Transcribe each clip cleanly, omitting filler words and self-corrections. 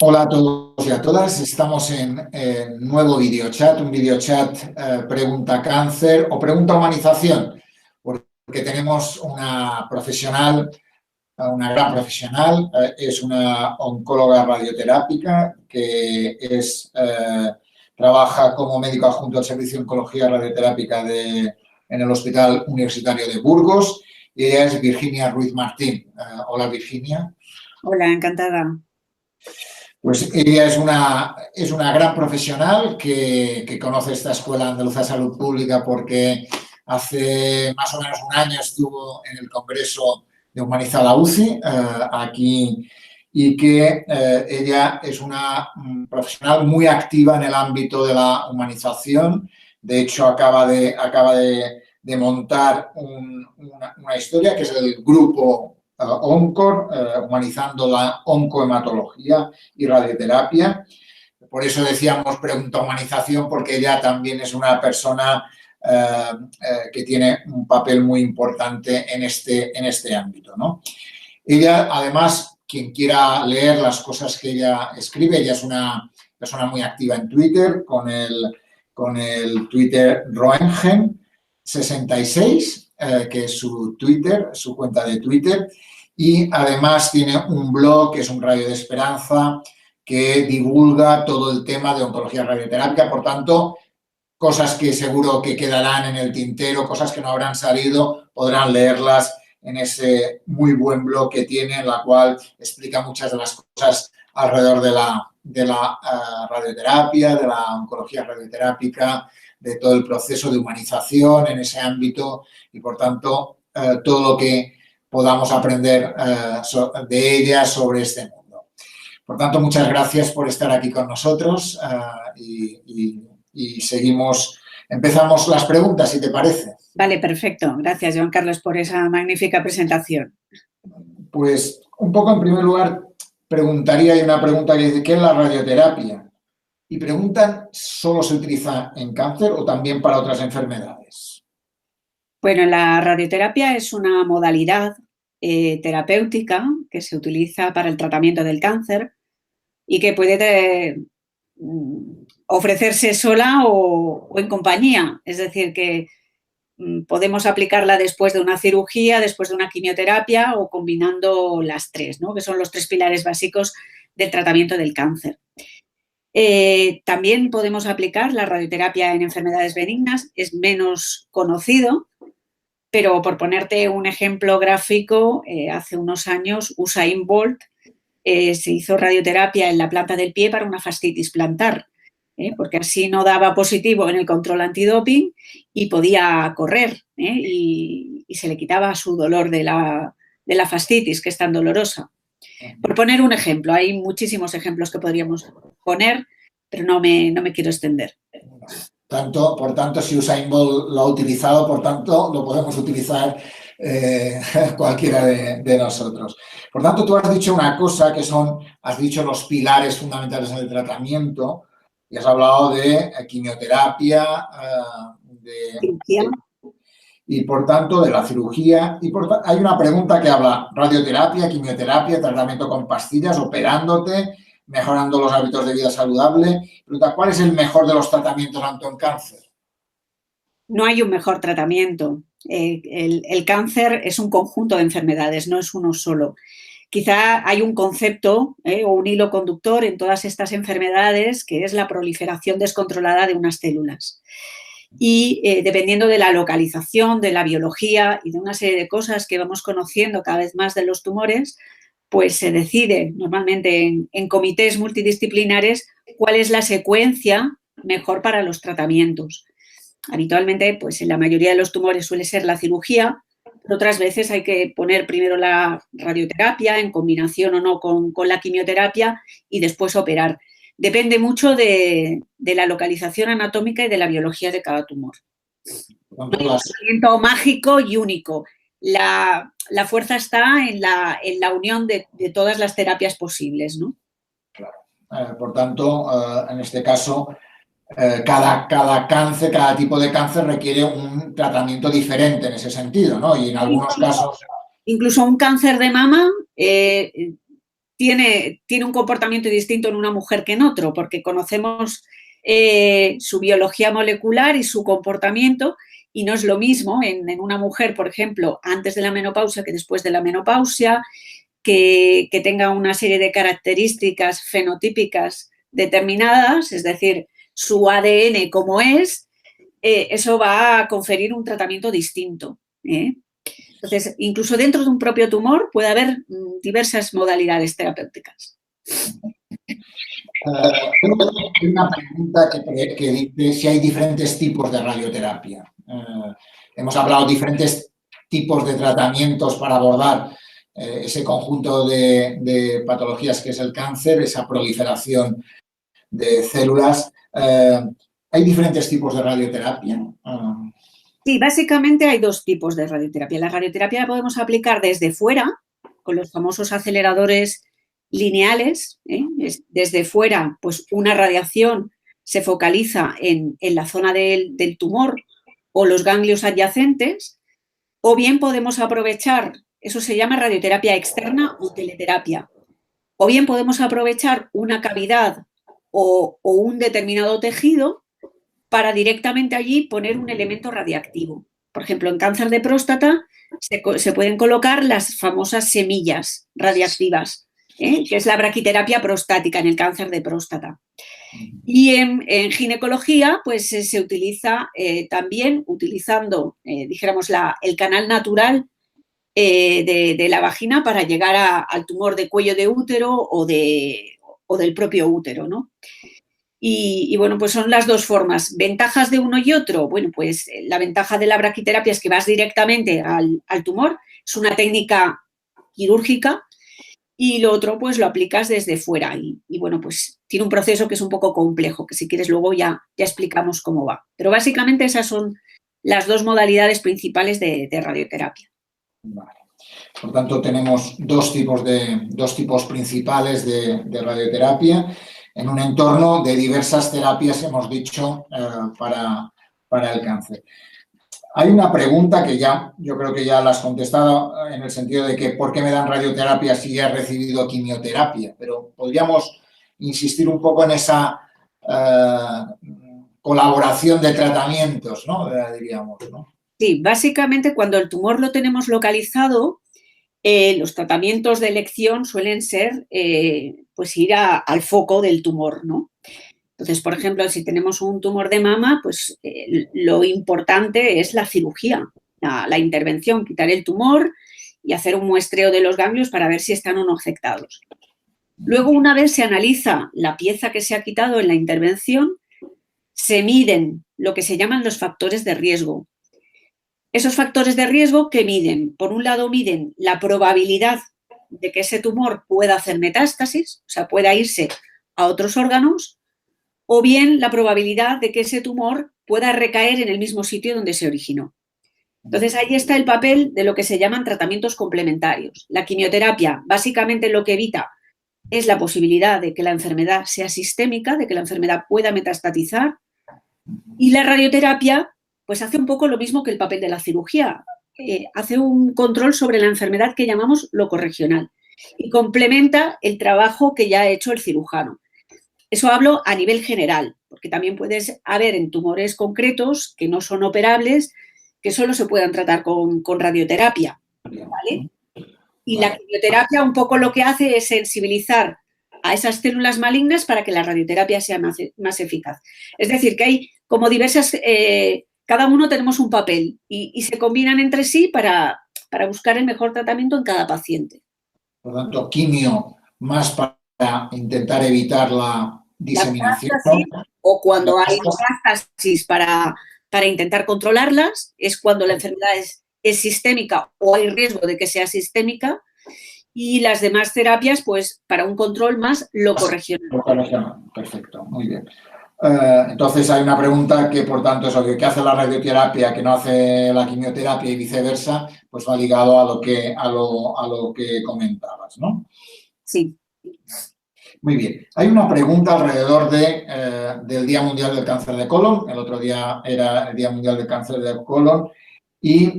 Hola a todos y a todas. Estamos en nuevo videochat, un videochat pregunta cáncer o pregunta humanización, porque tenemos una profesional, una gran profesional, es una oncóloga radioterápica que trabaja como médico adjunto al Servicio de Oncología Radioterápica en el Hospital Universitario de Burgos, y ella es Virginia Ruiz Martín. Hola, Virginia. Hola, encantada. Pues ella es una gran profesional que conoce esta Escuela Andaluza de Salud Pública porque hace más o menos un año estuvo en el Congreso de Humanizada UCI aquí, y que ella es una profesional muy activa en el ámbito de la humanización. De hecho, acaba de montar una historia que es el grupo ONCOR, humanizando la oncohematología y radioterapia. Por eso decíamos pregunta humanización, porque ella también es una persona que tiene un papel muy importante en este ámbito, ¿no? Ella, además, quien quiera leer las cosas que ella escribe, ella es una persona muy activa en Twitter, con el Twitter Roengen66, que es su Twitter, su cuenta de Twitter. Y además tiene un blog que es un rayo de esperanza que divulga todo el tema de oncología radioterápica. Por tanto, cosas que seguro que quedarán en el tintero, cosas que no habrán salido, podrán leerlas en ese muy buen blog que tiene, en la cual explica muchas de las cosas alrededor de la radioterapia, de la oncología radioterápica, de todo el proceso de humanización en ese ámbito, y por tanto todo lo que podamos aprender de ella sobre este mundo. Por tanto, muchas gracias por estar aquí con nosotros y empezamos las preguntas, si te parece. Vale, perfecto. Gracias, Joan Carlos, por esa magnífica presentación. Pues un poco, en primer lugar, preguntaría, hay una pregunta que dice, ¿qué es la radioterapia? Y preguntan, ¿solo se utiliza en cáncer o también para otras enfermedades? Bueno, la radioterapia es una modalidad terapéutica que se utiliza para el tratamiento del cáncer y que puede ofrecerse sola o en compañía. Es decir, que podemos aplicarla después de una cirugía, después de una quimioterapia o combinando las tres, ¿no? Que son los tres pilares básicos del tratamiento del cáncer. También podemos aplicar la radioterapia en enfermedades benignas, es menos conocido, pero por ponerte un ejemplo gráfico, hace unos años Usain Bolt se hizo radioterapia en la planta del pie para una fascitis plantar, porque así no daba positivo en el control antidoping y podía correr, y se le quitaba su dolor de la fascitis, que es tan dolorosa. Por poner un ejemplo, hay muchísimos ejemplos que podríamos poner, pero no me quiero extender. Por tanto, si Usain Bolt lo ha utilizado, por tanto, lo podemos utilizar cualquiera de nosotros. Por tanto, tú has dicho una cosa que has dicho los pilares fundamentales en el tratamiento, y has hablado de quimioterapia, y por tanto de la cirugía. Y hay una pregunta que habla radioterapia, quimioterapia, tratamiento con pastillas, operándote, mejorando los hábitos de vida saludable. Pregunta, ¿cuál es el mejor de los tratamientos ante un cáncer? No hay un mejor tratamiento. El cáncer es un conjunto de enfermedades, no es uno solo. Quizá hay un concepto o un hilo conductor en todas estas enfermedades, que es la proliferación descontrolada de unas células. Y dependiendo de la localización, de la biología y de una serie de cosas que vamos conociendo cada vez más de los tumores, pues se decide normalmente en comités multidisciplinares cuál es la secuencia mejor para los tratamientos. Habitualmente, pues en la mayoría de los tumores suele ser la cirugía, pero otras veces hay que poner primero la radioterapia en combinación o no con la quimioterapia y después operar. Depende mucho de la localización anatómica y de la biología de cada tumor. No hay un tratamiento mágico y único. La fuerza está en la unión de todas las terapias posibles, ¿no? Claro. Por tanto, en este caso, cada cáncer, cada tipo de cáncer requiere un tratamiento diferente en ese sentido, ¿no? Y en algunos casos... Incluso un cáncer de mama tiene un comportamiento distinto en una mujer que en otro, porque conocemos su biología molecular y su comportamiento, y no es lo mismo en una mujer, por ejemplo, antes de la menopausia que después de la menopausia, que tenga una serie de características fenotípicas determinadas, es decir, su ADN como es, eso va a conferir un tratamiento distinto. Entonces, incluso dentro de un propio tumor puede haber diversas modalidades terapéuticas. Hay una pregunta que dice si hay diferentes tipos de radioterapia. Hemos hablado de diferentes tipos de tratamientos para abordar ese conjunto de patologías que es el cáncer, esa proliferación de células. ¿Hay diferentes tipos de radioterapia? Sí, básicamente hay dos tipos de radioterapia. La radioterapia la podemos aplicar desde fuera, con los famosos aceleradores lineales. Desde fuera, pues una radiación se focaliza en la zona del tumor o los ganglios adyacentes, o bien podemos aprovechar, eso se llama radioterapia externa o teleterapia, o bien podemos aprovechar una cavidad o un determinado tejido para directamente allí poner un elemento radiactivo. Por ejemplo, en cáncer de próstata se pueden colocar las famosas semillas radiactivas, que es la braquiterapia prostática en el cáncer de próstata. Y en ginecología, pues se utiliza también, utilizando, dijéramos, el canal natural de la vagina para llegar al tumor de cuello de útero o del propio útero, ¿no? Y bueno, pues son las dos formas. ¿Ventajas de uno y otro? Bueno, pues la ventaja de la braquiterapia es que vas directamente al tumor, es una técnica quirúrgica, y lo otro pues lo aplicas desde fuera y bueno, pues tiene un proceso que es un poco complejo, que si quieres luego ya explicamos cómo va. Pero básicamente esas son las dos modalidades principales de radioterapia. Vale. Por tanto, tenemos dos tipos principales de radioterapia en un entorno de diversas terapias, hemos dicho, para el cáncer. Hay una pregunta que yo creo que ya la has contestado en el sentido de que ¿por qué me dan radioterapia si ya he recibido quimioterapia? Pero podríamos insistir un poco en esa colaboración de tratamientos, ¿no? Diríamos, ¿no? Sí, básicamente cuando el tumor lo tenemos localizado, los tratamientos de elección suelen ser pues ir al foco del tumor, ¿no? Entonces, por ejemplo, si tenemos un tumor de mama, pues lo importante es la cirugía, la intervención, quitar el tumor y hacer un muestreo de los ganglios para ver si están o no afectados. Luego, una vez se analiza la pieza que se ha quitado en la intervención, se miden lo que se llaman los factores de riesgo. Esos factores de riesgo que miden, por un lado, miden la probabilidad de que ese tumor pueda hacer metástasis, o sea, pueda irse a otros órganos, o bien la probabilidad de que ese tumor pueda recaer en el mismo sitio donde se originó. Entonces, ahí está el papel de lo que se llaman tratamientos complementarios. La quimioterapia básicamente lo que evita es la posibilidad de que la enfermedad sea sistémica, de que la enfermedad pueda metastatizar, y la radioterapia pues hace un poco lo mismo que el papel de la cirugía. Hace un control sobre la enfermedad que llamamos locorregional y complementa el trabajo que ya ha hecho el cirujano. Eso hablo a nivel general, porque también puedes haber en tumores concretos que no son operables, que solo se puedan tratar con radioterapia, ¿vale? Y la quimioterapia un poco lo que hace es sensibilizar a esas células malignas para que la radioterapia sea más eficaz. Es decir, que hay como diversas, cada uno tenemos un papel y se combinan entre sí para buscar el mejor tratamiento en cada paciente. Por lo tanto, quimio más para intentar evitar la diseminación. O cuando hay metástasis para intentar controlarlas, es cuando la enfermedad es sistémica o hay riesgo de que sea sistémica, y las demás terapias, pues, para un control más locorregional. Perfecto, muy bien. Entonces hay una pregunta que, por tanto, es obvio, ¿qué hace la radioterapia que no hace la quimioterapia y viceversa? Pues va ligado a lo que comentabas, ¿no? Sí. Muy bien. Hay una pregunta alrededor del Día Mundial del Cáncer de Colon. El otro día era el Día Mundial del Cáncer de Colon. Y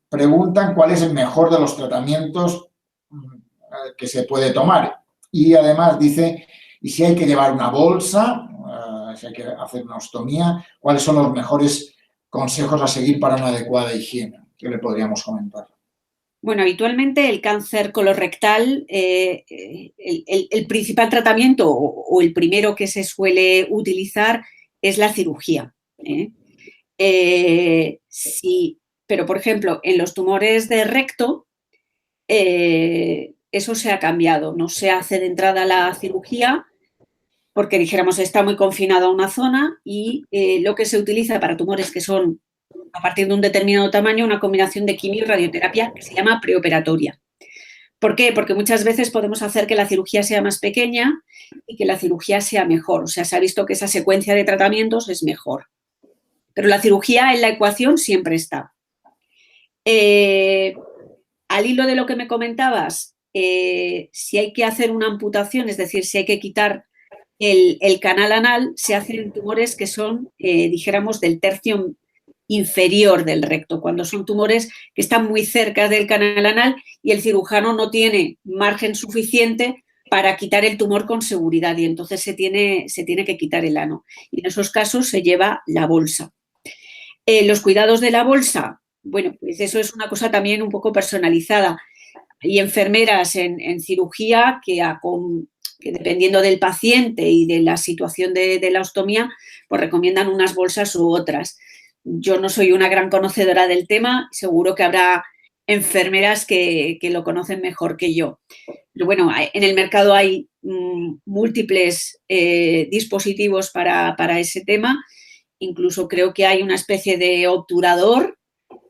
preguntan cuál es el mejor de los tratamientos que se puede tomar. Y además dice, y si hay que llevar una bolsa, si hay que hacer una ostomía, ¿cuáles son los mejores consejos a seguir para una adecuada higiene? ¿Qué le podríamos comentar? Bueno, habitualmente el cáncer colorectal, el principal tratamiento o el primero que se suele utilizar es la cirugía. Sí, pero, por ejemplo, en los tumores de recto, eso se ha cambiado. No se hace de entrada la cirugía porque, dijéramos, está muy confinado a una zona y lo que se utiliza para tumores que son a partir de un determinado tamaño, una combinación de quimio y radioterapia que se llama preoperatoria. ¿Por qué? Porque muchas veces podemos hacer que la cirugía sea más pequeña y que la cirugía sea mejor. O sea, se ha visto que esa secuencia de tratamientos es mejor. Pero la cirugía en la ecuación siempre está. Al hilo de lo que me comentabas, si hay que hacer una amputación, es decir, si hay que quitar el canal anal, se hacen en tumores que son, dijéramos, del tercio inferior del recto, cuando son tumores que están muy cerca del canal anal y el cirujano no tiene margen suficiente para quitar el tumor con seguridad y entonces se tiene que quitar el ano. Y en esos casos se lleva la bolsa. Los cuidados de la bolsa, bueno, pues eso es una cosa también un poco personalizada. Hay enfermeras en cirugía que dependiendo del paciente y de la situación de la ostomía, pues recomiendan unas bolsas u otras. Yo no soy una gran conocedora del tema, seguro que habrá enfermeras que lo conocen mejor que yo. Pero bueno, en el mercado hay múltiples dispositivos para ese tema. Incluso creo que hay una especie de obturador,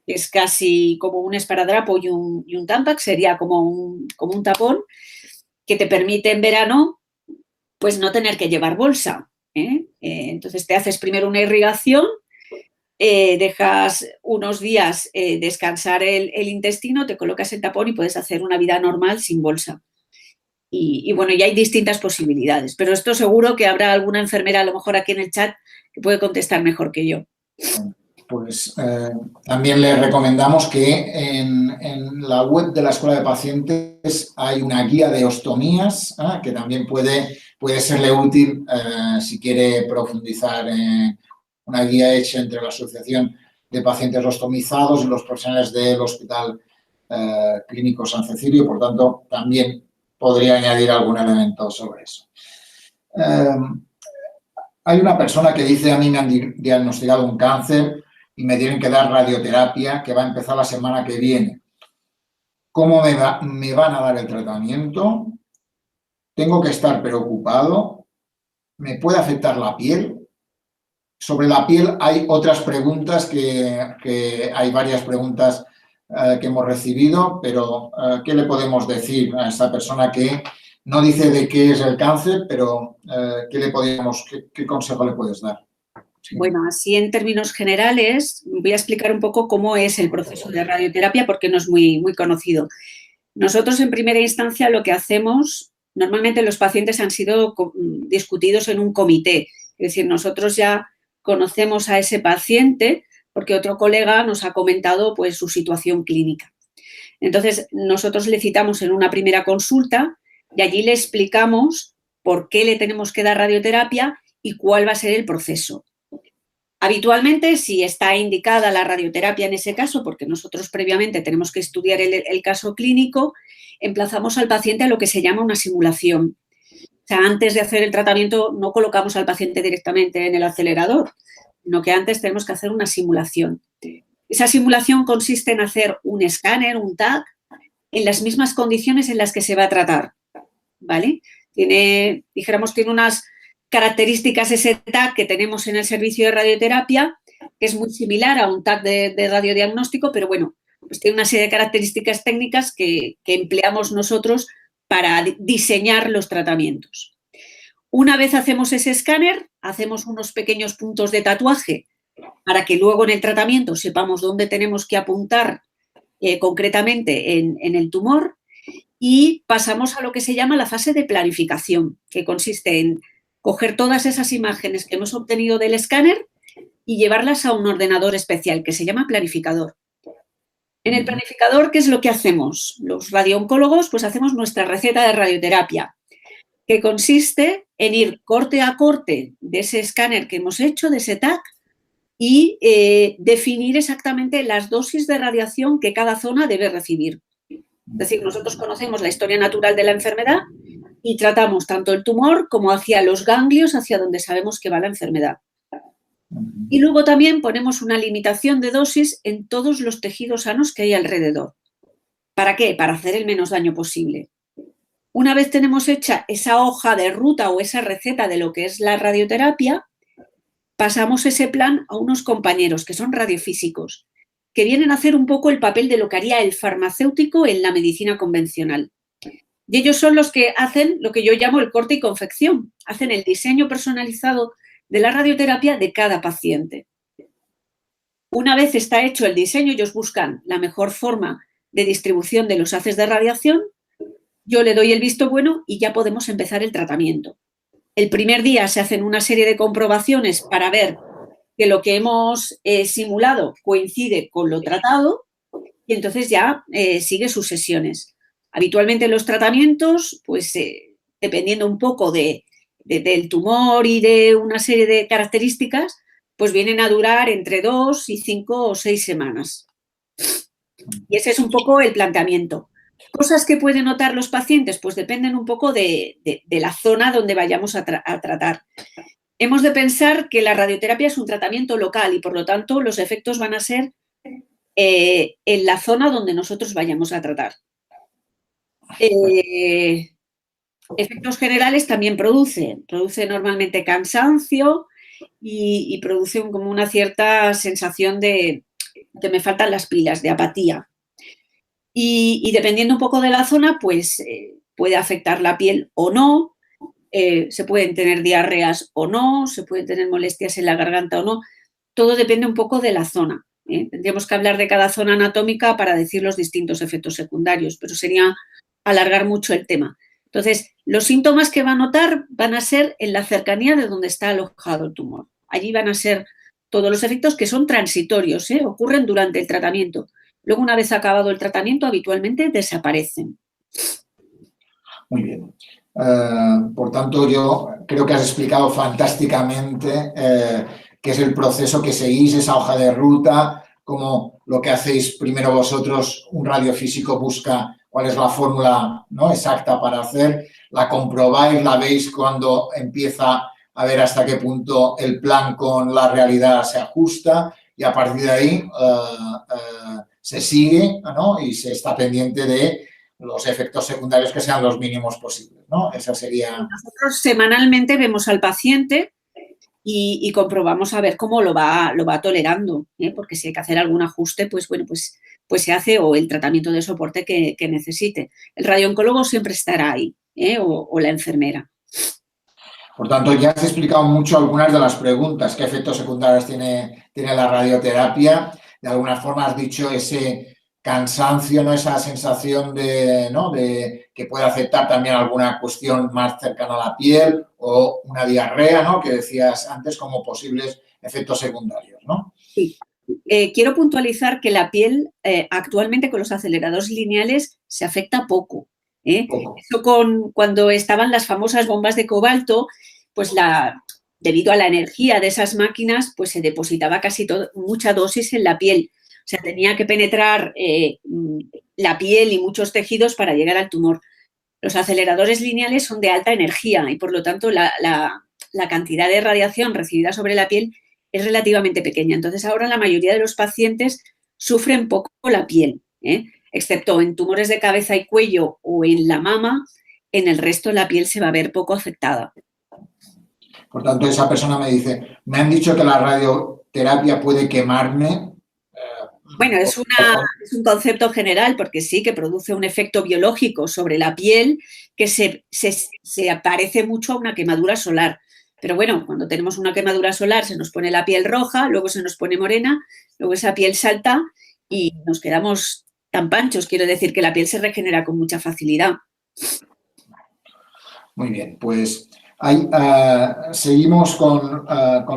que es casi como un esparadrapo y un Tampax, sería como un tapón, que te permite en verano pues no tener que llevar bolsa. Entonces te haces primero una irrigación, dejas unos días descansar el intestino, te colocas el tapón y puedes hacer una vida normal sin bolsa. Y bueno, ya hay distintas posibilidades, pero esto seguro que habrá alguna enfermera a lo mejor aquí en el chat que puede contestar mejor que yo. Pues también le recomendamos que en la web de la Escuela de Pacientes hay una guía de ostomías que también puede serle útil si quiere profundizar en una guía hecha entre la Asociación de Pacientes Ostomizados y los profesionales del Hospital Clínico San Cecilio. Por tanto, también podría añadir algún elemento sobre eso. Hay una persona que dice: a mí me han diagnosticado un cáncer y me tienen que dar radioterapia que va a empezar la semana que viene. ¿Cómo me van a dar el tratamiento? ¿Tengo que estar preocupado? ¿Me puede afectar la piel? Sobre la piel hay otras preguntas que hay varias preguntas que hemos recibido, pero ¿qué le podemos decir a esta persona que no dice de qué es el cáncer, pero qué consejo le puedes dar? Sí. Bueno, así en términos generales, voy a explicar un poco cómo es el proceso de radioterapia porque no es muy, muy conocido. Nosotros, en primera instancia, lo que hacemos, normalmente los pacientes han sido discutidos en un comité, es decir, nosotros ya conocemos a ese paciente porque otro colega nos ha comentado pues, su situación clínica. Entonces, nosotros le citamos en una primera consulta y allí le explicamos por qué le tenemos que dar radioterapia y cuál va a ser el proceso. Habitualmente, si está indicada la radioterapia en ese caso, porque nosotros previamente tenemos que estudiar el caso clínico, emplazamos al paciente a lo que se llama una simulación. O sea, antes de hacer el tratamiento no colocamos al paciente directamente en el acelerador, sino que antes tenemos que hacer una simulación. Esa simulación consiste en hacer un escáner, un TAC, en las mismas condiciones en las que se va a tratar, ¿vale? Tiene unas características ese TAC que tenemos en el servicio de radioterapia, que es muy similar a un TAC de radiodiagnóstico, pero bueno, pues tiene una serie de características técnicas que empleamos nosotros para diseñar los tratamientos. Una vez hacemos ese escáner, hacemos unos pequeños puntos de tatuaje para que luego en el tratamiento sepamos dónde tenemos que apuntar concretamente en el tumor y pasamos a lo que se llama la fase de planificación, que consiste en coger todas esas imágenes que hemos obtenido del escáner y llevarlas a un ordenador especial que se llama planificador. En el planificador, ¿qué es lo que hacemos? Los radiooncólogos, pues hacemos nuestra receta de radioterapia, que consiste en ir corte a corte de ese escáner que hemos hecho, de ese TAC, y definir exactamente las dosis de radiación que cada zona debe recibir. Es decir, nosotros conocemos la historia natural de la enfermedad y tratamos tanto el tumor como hacia los ganglios, hacia donde sabemos que va la enfermedad. Y luego también ponemos una limitación de dosis en todos los tejidos sanos que hay alrededor. ¿Para qué? Para hacer el menos daño posible. Una vez tenemos hecha esa hoja de ruta o esa receta de lo que es la radioterapia, pasamos ese plan a unos compañeros que son radiofísicos, que vienen a hacer un poco el papel de lo que haría el farmacéutico en la medicina convencional. Y ellos son los que hacen lo que yo llamo el corte y confección, hacen el diseño personalizado de la radioterapia de cada paciente. Una vez está hecho el diseño, ellos buscan la mejor forma de distribución de los haces de radiación, yo le doy el visto bueno y ya podemos empezar el tratamiento. El primer día se hacen una serie de comprobaciones para ver que lo que hemos simulado coincide con lo tratado y entonces ya sigue sus sesiones. Habitualmente los tratamientos, pues dependiendo un poco del tumor y de una serie de características, pues vienen a durar entre 2 y 5 o 6 semanas. Y ese es un poco el planteamiento. Cosas que pueden notar los pacientes, pues dependen un poco de la zona donde vayamos a tratar. Hemos de pensar que la radioterapia es un tratamiento local y, por lo tanto, los efectos van a ser en la zona donde nosotros vayamos a tratar. Efectos generales también produce normalmente cansancio y produce como una cierta sensación de que me faltan las pilas, de apatía. Y dependiendo un poco de la zona, pues puede afectar la piel o no, se pueden tener diarreas o no, se pueden tener molestias en la garganta o no. Todo depende un poco de la zona. Tendríamos que hablar de cada zona anatómica para decir los distintos efectos secundarios, pero sería alargar mucho el tema. Entonces, los síntomas que va a notar van a ser en la cercanía de donde está alojado el tumor. Allí van a ser todos los efectos que son transitorios, ocurren durante el tratamiento. Luego, una vez acabado el tratamiento, habitualmente desaparecen. Muy bien. Por tanto, yo creo que has explicado fantásticamente qué es el proceso que seguís, esa hoja de ruta, cómo lo que hacéis primero vosotros, un radiofísico busca cuál es la fórmula, ¿no?, exacta para hacer, la comprobáis, la veis cuando empieza a ver hasta qué punto el plan con la realidad se ajusta y a partir de ahí se sigue, ¿no?, y se está pendiente de los efectos secundarios que sean los mínimos posibles, ¿no? Esa sería... Nosotros semanalmente vemos al paciente y comprobamos a ver cómo lo va tolerando, porque si hay que hacer algún ajuste, pues bueno, pues se hace o el tratamiento de soporte que necesite. El radiooncólogo siempre estará ahí, o la enfermera. Por tanto, ya has explicado mucho algunas de las preguntas, qué efectos secundarios tiene la radioterapia. De alguna forma has dicho ese cansancio, ¿no?, esa sensación de que puede afectar también alguna cuestión más cercana a la piel o una diarrea, ¿no?, que decías antes como posibles efectos secundarios, ¿no? Sí. Quiero puntualizar que la piel actualmente con los aceleradores lineales se afecta poco. Eso cuando estaban las famosas bombas de cobalto, pues debido a la energía de esas máquinas, pues se depositaba mucha dosis en la piel. O sea, tenía que penetrar la piel y muchos tejidos para llegar al tumor. Los aceleradores lineales son de alta energía y, por lo tanto, la cantidad de radiación recibida sobre la piel es relativamente pequeña. Entonces, ahora la mayoría de los pacientes sufren poco la piel, excepto en tumores de cabeza y cuello o en la mama, en el resto la piel se va a ver poco afectada. Por tanto, esa persona me dice, me han dicho que la radioterapia puede quemarme. Bueno, es un concepto general porque sí que produce un efecto biológico sobre la piel que se parece mucho a una quemadura solar. Pero bueno, cuando tenemos una quemadura solar se nos pone la piel roja, luego se nos pone morena, luego esa piel salta y nos quedamos tan panchos. Quiero decir que la piel se regenera con mucha facilidad. Muy bien, pues seguimos con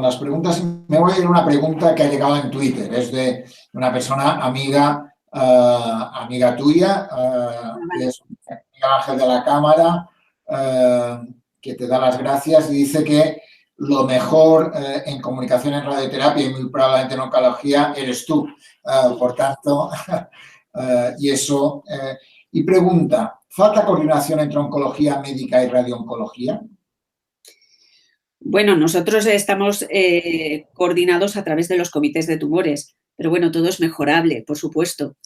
las preguntas. Me voy a ir a una pregunta que ha llegado en Twitter. Es de una persona amiga amiga tuya, que es Miguel Ángel de la Cámara, que te da las gracias y dice que lo mejor en comunicación en radioterapia y muy probablemente en oncología eres tú. Por tanto, y eso. Y pregunta, ¿falta coordinación entre oncología médica y radiooncología? Bueno, nosotros estamos coordinados a través de los comités de tumores, pero bueno, todo es mejorable, por supuesto.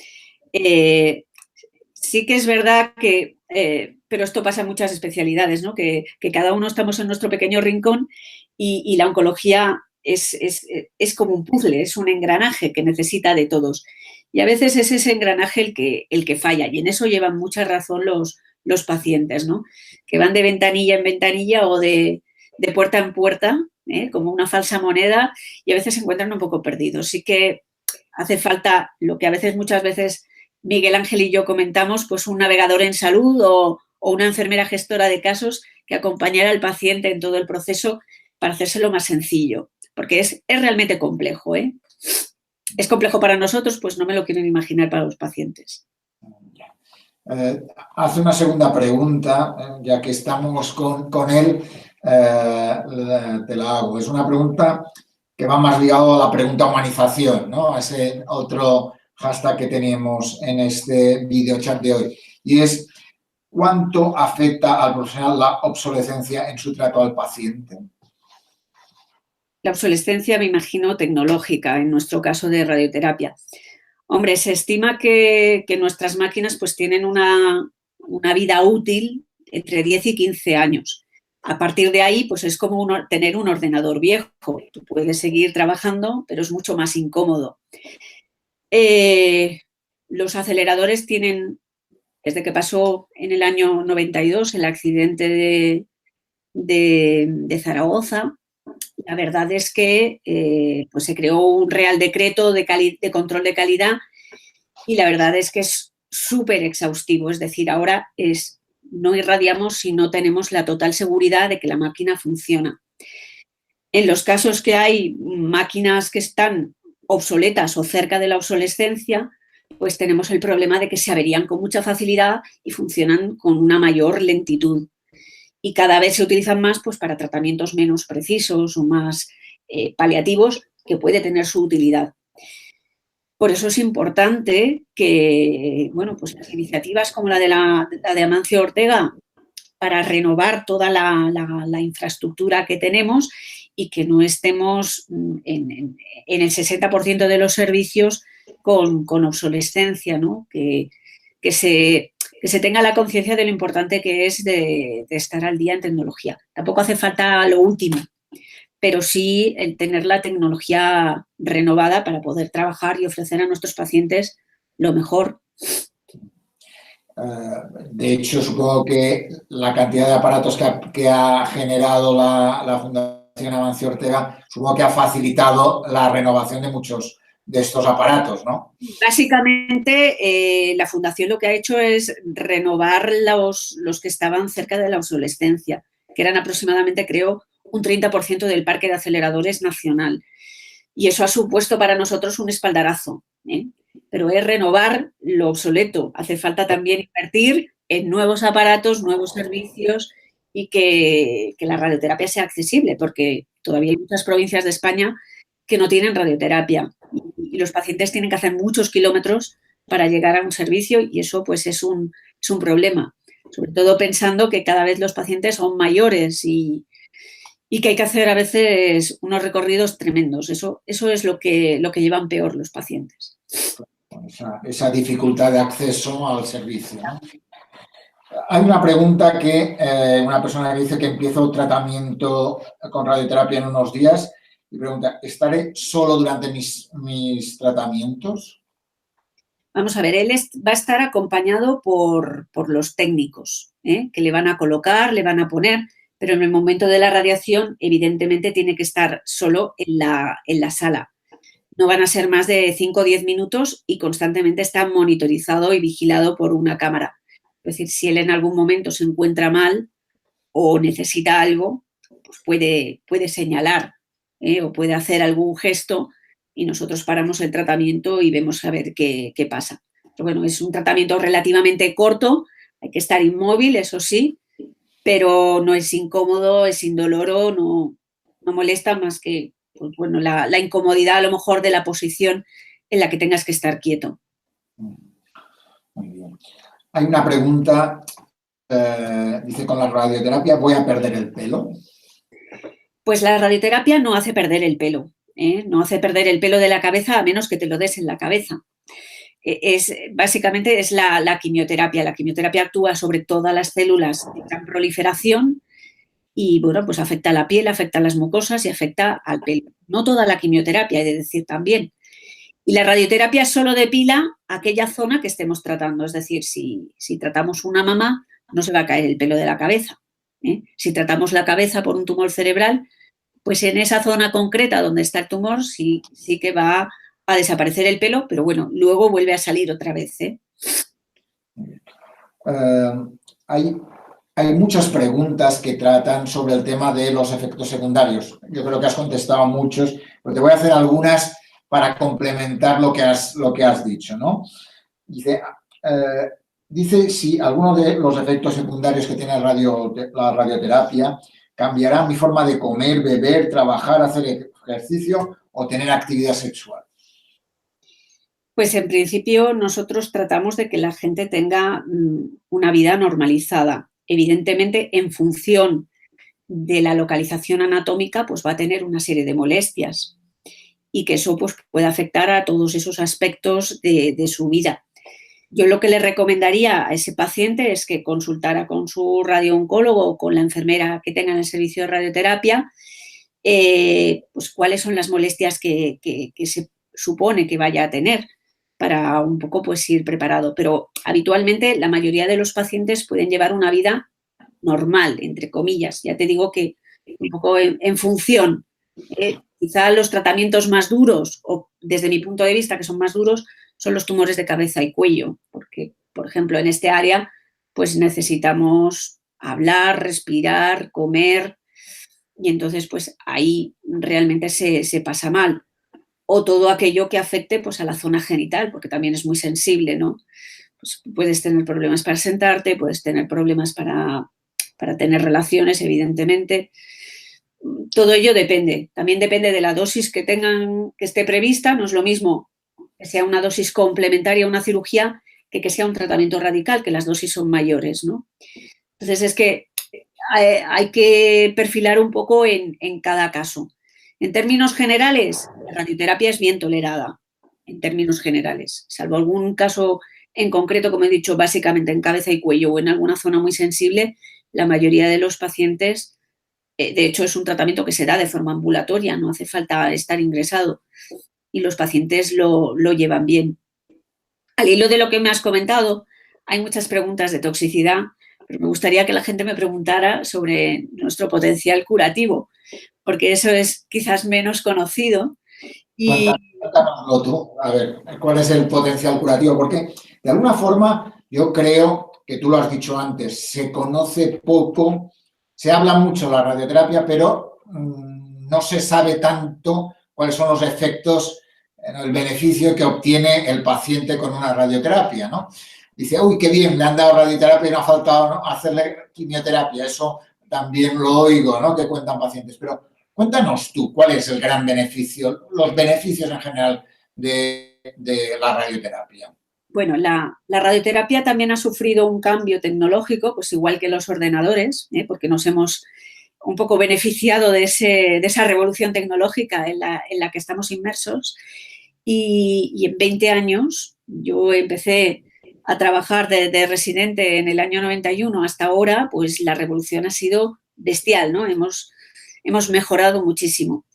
Sí que es verdad que, pero esto pasa en muchas especialidades, ¿no? Que cada uno estamos en nuestro pequeño rincón y la oncología es como un puzzle, es un engranaje que necesita de todos. Y a veces es ese engranaje el que falla y en eso llevan mucha razón los pacientes, ¿no? Que van de ventanilla en ventanilla o de puerta en puerta, como una falsa moneda y a veces se encuentran un poco perdidos. Sí que hace falta lo que a veces, muchas veces, Miguel Ángel y yo comentamos, pues un navegador en salud o una enfermera gestora de casos que acompañara al paciente en todo el proceso para hacérselo más sencillo, porque es realmente complejo, ¿eh? Es complejo para nosotros, pues no me lo quieren imaginar para los pacientes. Hace una segunda pregunta, ya que estamos con él, te la hago. Es una pregunta que va más ligado a la pregunta humanización, ¿no? A ese otro hashtag que teníamos en este video chat de hoy. Y es, ¿cuánto afecta al profesional la obsolescencia en su trato al paciente? La obsolescencia, me imagino, tecnológica, en nuestro caso de radioterapia. Hombre, se estima que nuestras máquinas pues tienen una vida útil entre 10 y 15 años. A partir de ahí, pues es como tener un ordenador viejo. Tú puedes seguir trabajando, pero es mucho más incómodo. Los aceleradores tienen, desde que pasó en el año 92 el accidente de Zaragoza, la verdad es que pues se creó un Real Decreto de control de calidad y la verdad es que es súper exhaustivo. Es decir, ahora no irradiamos si no tenemos la total seguridad de que la máquina funciona. En los casos que hay máquinas que están obsoletas o cerca de la obsolescencia, pues tenemos el problema de que se averían con mucha facilidad y funcionan con una mayor lentitud. Y cada vez se utilizan más pues, para tratamientos menos precisos o más paliativos, que puede tener su utilidad. Por eso es importante que, bueno, pues las iniciativas como la de Amancio Ortega para renovar toda la infraestructura que tenemos y que no estemos en el 60% de los servicios con obsolescencia, ¿no? Que se tenga la conciencia de lo importante que es de estar al día en tecnología. Tampoco hace falta lo último, pero sí el tener la tecnología renovada para poder trabajar y ofrecer a nuestros pacientes lo mejor. De hecho, supongo que la cantidad de aparatos que ha generado la Fundación Amancio Ortega, supongo que ha facilitado la renovación de muchos de estos aparatos, ¿no? Básicamente, la Fundación lo que ha hecho es renovar los que estaban cerca de la obsolescencia, que eran aproximadamente, creo, un 30% del parque de aceleradores nacional. Y eso ha supuesto para nosotros un espaldarazo, ¿eh? Pero es renovar lo obsoleto. Hace falta también invertir en nuevos aparatos, nuevos servicios y que la radioterapia sea accesible, porque todavía hay muchas provincias de España que no tienen radioterapia y los pacientes tienen que hacer muchos kilómetros para llegar a un servicio y eso pues es un problema, sobre todo pensando que cada vez los pacientes son mayores y que hay que hacer a veces unos recorridos tremendos. Eso es lo que llevan peor los pacientes. Esa dificultad de acceso al servicio, ¿no? Hay una pregunta que una persona que dice que empiezo tratamiento con radioterapia en unos días y pregunta, ¿estaré solo durante mis tratamientos? Vamos a ver, él va a estar acompañado por los técnicos, que le van a colocar, le van a poner, pero en el momento de la radiación, evidentemente, tiene que estar solo en la sala. No van a ser más de 5 o 10 minutos y constantemente está monitorizado y vigilado por una cámara. Es decir, si él en algún momento se encuentra mal o necesita algo, pues puede señalar o puede hacer algún gesto y nosotros paramos el tratamiento y vemos a ver qué pasa. Pero bueno, es un tratamiento relativamente corto, hay que estar inmóvil, eso sí, pero no es incómodo, es indoloro, no molesta más que pues, bueno, la incomodidad a lo mejor de la posición en la que tengas que estar quieto. Muy bien. Hay una pregunta, dice, con la radioterapia, ¿voy a perder el pelo? Pues la radioterapia no hace perder el pelo, ¿eh? No hace perder el pelo de la cabeza a menos que te lo des en la cabeza. Básicamente es la quimioterapia. La quimioterapia actúa sobre todas las células de gran proliferación y, bueno, pues afecta a la piel, afecta a las mucosas y afecta al pelo. No toda la quimioterapia, he de decir también. Y la radioterapia solo depila aquella zona que estemos tratando. Es decir, si tratamos una mama, no se va a caer el pelo de la cabeza, ¿eh? Si tratamos la cabeza por un tumor cerebral, pues en esa zona concreta donde está el tumor sí que va a desaparecer el pelo, pero bueno, luego vuelve a salir otra vez, ¿eh? Hay muchas preguntas que tratan sobre el tema de los efectos secundarios. Yo creo que has contestado a muchos, pero te voy a hacer algunas para complementar lo que has dicho, ¿no? Dice si alguno de los efectos secundarios que tiene la radioterapia cambiará mi forma de comer, beber, trabajar, hacer ejercicio o tener actividad sexual. Pues en principio nosotros tratamos de que la gente tenga una vida normalizada. Evidentemente, en función de la localización anatómica, pues va a tener una serie de molestias y que eso pues, puede afectar a todos esos aspectos de su vida. Yo lo que le recomendaría a ese paciente es que consultara con su radiooncólogo o con la enfermera que tenga en el servicio de radioterapia, pues cuáles son las molestias que se supone que vaya a tener para un poco pues ir preparado. Pero habitualmente la mayoría de los pacientes pueden llevar una vida normal, entre comillas. Ya te digo que un poco en función. Quizá los tratamientos más duros, o desde mi punto de vista que son más duros, son los tumores de cabeza y cuello, porque, por ejemplo, en este área, pues necesitamos hablar, respirar, comer, y entonces, pues ahí realmente se pasa mal. O todo aquello que afecte pues, a la zona genital, porque también es muy sensible, ¿no? Pues puedes tener problemas para sentarte, puedes tener problemas para tener relaciones, evidentemente. Todo ello depende. También depende de la dosis que tengan, que esté prevista. No es lo mismo que sea una dosis complementaria a una cirugía que sea un tratamiento radical, que las dosis son mayores, ¿no? Entonces es que hay que perfilar un poco en cada caso. En términos generales, la radioterapia es bien tolerada, en términos generales, salvo algún caso en concreto, como he dicho, básicamente en cabeza y cuello o en alguna zona muy sensible, la mayoría de los pacientes, de hecho es un tratamiento que se da de forma ambulatoria, no hace falta estar ingresado y los pacientes lo llevan bien. Al hilo de lo que me has comentado, hay muchas preguntas de toxicidad, pero me gustaría que la gente me preguntara sobre nuestro potencial curativo, porque eso es quizás menos conocido. Cuéntanoslo tú, a ver, ¿cuál es el potencial curativo? Porque de alguna forma yo creo que tú lo has dicho antes, se conoce poco, se habla mucho de la radioterapia, pero no se sabe tanto cuáles son los efectos, el beneficio que obtiene el paciente con una radioterapia, ¿no? Dice, uy, qué bien, le han dado radioterapia y no ha faltado hacerle quimioterapia. Eso también lo oigo, ¿no? Que cuentan pacientes. Pero cuéntanos tú, ¿cuál es el gran beneficio, los beneficios en general de la radioterapia? Bueno, la radioterapia también ha sufrido un cambio tecnológico, pues igual que los ordenadores, porque nos hemos un poco beneficiado de esa revolución tecnológica en la que estamos inmersos. Y en 20 años yo empecé a trabajar de residente en el año 91 hasta ahora, pues la revolución ha sido bestial, ¿no? Hemos mejorado muchísimo.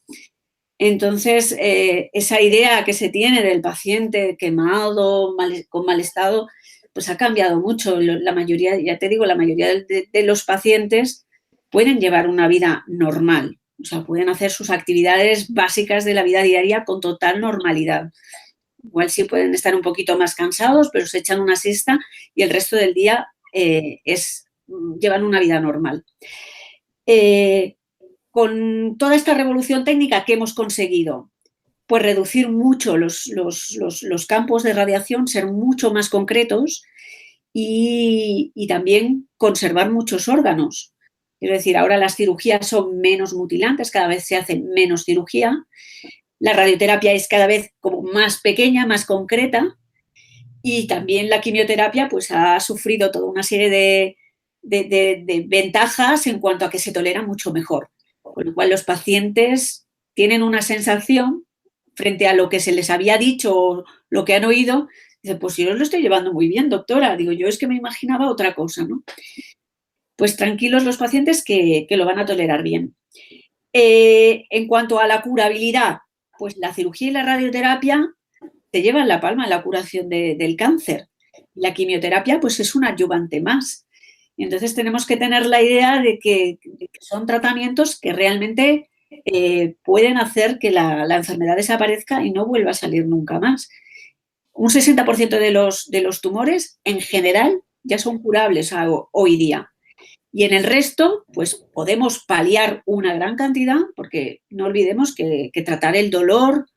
Entonces, esa idea que se tiene del paciente quemado, con mal estado, pues ha cambiado mucho. La mayoría, ya te digo, la mayoría de los pacientes pueden llevar una vida normal, o sea, pueden hacer sus actividades básicas de la vida diaria con total normalidad. Igual sí pueden estar un poquito más cansados, pero se echan una siesta y el resto del día llevan una vida normal. Con toda esta revolución técnica, ¿qué hemos conseguido? pues reducir mucho los campos de radiación, ser mucho más concretos y también conservar muchos órganos. Es decir, ahora las cirugías son menos mutilantes, cada vez se hace menos cirugía. La radioterapia es cada vez como más pequeña, más concreta, y también la quimioterapia pues ha sufrido toda una serie de ventajas en cuanto a que se tolera mucho mejor. Con lo cual los pacientes tienen una sensación frente a lo que se les había dicho o lo que han oído, dicen, pues yo lo estoy llevando muy bien, doctora. Digo, yo es que me imaginaba otra cosa, ¿no? Pues tranquilos los pacientes que lo van a tolerar bien. En cuanto a la curabilidad, pues la cirugía y la radioterapia te llevan la palma en la curación del cáncer. La quimioterapia, pues es un adyuvante más. Y entonces tenemos que tener la idea de que son tratamientos que realmente pueden hacer que la enfermedad desaparezca y no vuelva a salir nunca más. Un 60% de los tumores, en general, ya son curables hoy día. Y en el resto, pues podemos paliar una gran cantidad, porque no olvidemos que tratar el dolor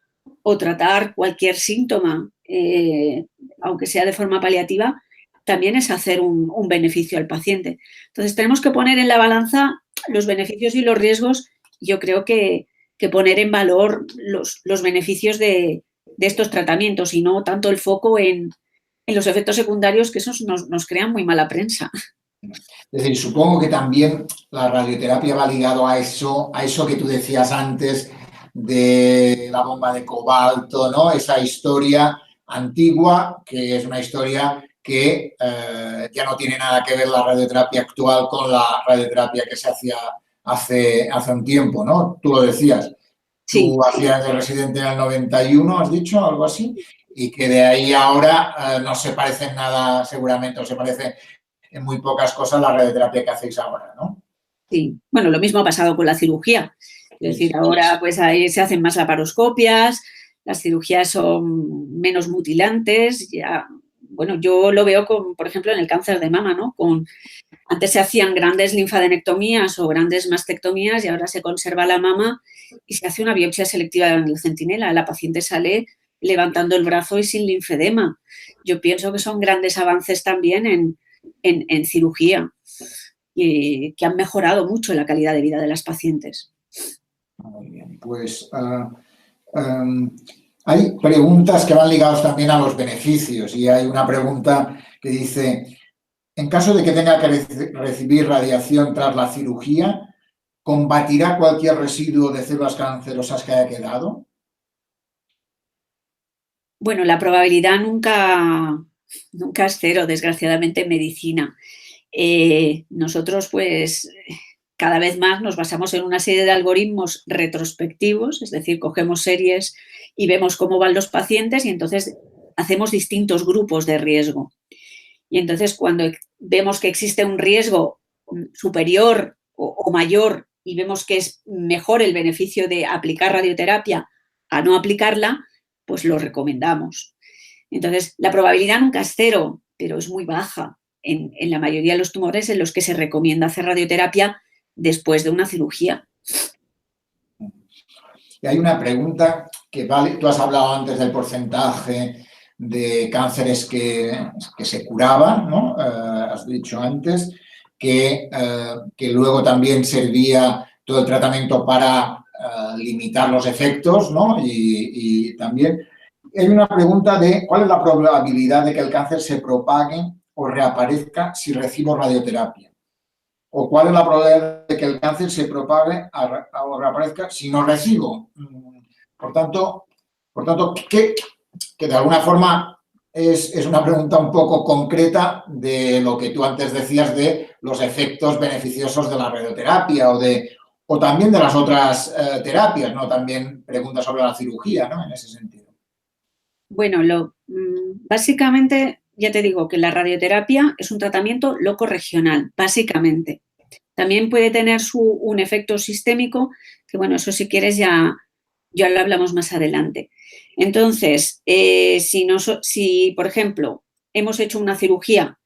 o tratar cualquier síntoma, aunque sea de forma paliativa, también es hacer un beneficio al paciente. Entonces, tenemos que poner en la balanza los beneficios y los riesgos. Yo creo que poner en valor los beneficios de estos tratamientos y no tanto el foco en los efectos secundarios, que esos nos crean muy mala prensa. Es decir, supongo que también la radioterapia va ligado a eso que tú decías antes de la bomba de cobalto, ¿no? Esa historia antigua, que es una historia que ya no tiene nada que ver la radioterapia actual con la radioterapia que se hacía hace un tiempo, ¿no? Tú lo decías. Sí. Tú hacías de residente en el 91, has dicho, algo así, y que de ahí ahora no se parece en nada, seguramente, o se parece en muy pocas cosas la radioterapia que hacéis ahora, ¿no? Sí, bueno, lo mismo ha pasado con la cirugía. Es decir, ahora pues ahí se hacen más laparoscopias, las cirugías son menos mutilantes. Ya, bueno, yo lo veo con, por ejemplo, en el cáncer de mama, ¿no? Antes se hacían grandes linfadenectomías o grandes mastectomías y ahora se conserva la mama y se hace una biopsia selectiva en el centinela. La paciente sale levantando el brazo y sin linfedema. Yo pienso que son grandes avances también en cirugía, que han mejorado mucho la calidad de vida de las pacientes. Muy bien, pues hay preguntas que van ligadas también a los beneficios y hay una pregunta que dice, en caso de que tenga que recibir radiación tras la cirugía, ¿combatirá cualquier residuo de células cancerosas que haya quedado? Bueno, la probabilidad nunca es cero, desgraciadamente, en medicina. Nosotros, pues, cada vez más nos basamos en una serie de algoritmos retrospectivos, es decir, cogemos series y vemos cómo van los pacientes y entonces hacemos distintos grupos de riesgo. Y entonces cuando vemos que existe un riesgo superior o mayor y vemos que es mejor el beneficio de aplicar radioterapia a no aplicarla, pues lo recomendamos. Entonces, la probabilidad nunca es cero, pero es muy baja en la mayoría de los tumores en los que se recomienda hacer radioterapia después de una cirugía. Y hay una pregunta que vale, tú has hablado antes del porcentaje de cánceres que se curaban, ¿no? Has dicho antes que luego también servía todo el tratamiento para limitar los efectos, ¿no? Y también hay una pregunta de ¿cuál es la probabilidad de que el cáncer se propague o reaparezca si recibo radioterapia? ¿O cuál es la probabilidad de que el cáncer se propague o reaparezca si no recibo? Por tanto que de alguna forma es una pregunta un poco concreta de lo que tú antes decías de los efectos beneficiosos de la radioterapia o también de las otras terapias, ¿no? También preguntas sobre la cirugía, ¿no? En ese sentido. Bueno, básicamente, ya te digo que la radioterapia es un tratamiento locorregional, básicamente. También puede tener un efecto sistémico, que bueno, eso si quieres ya lo hablamos más adelante. Entonces, si, por ejemplo, hemos hecho una cirugía,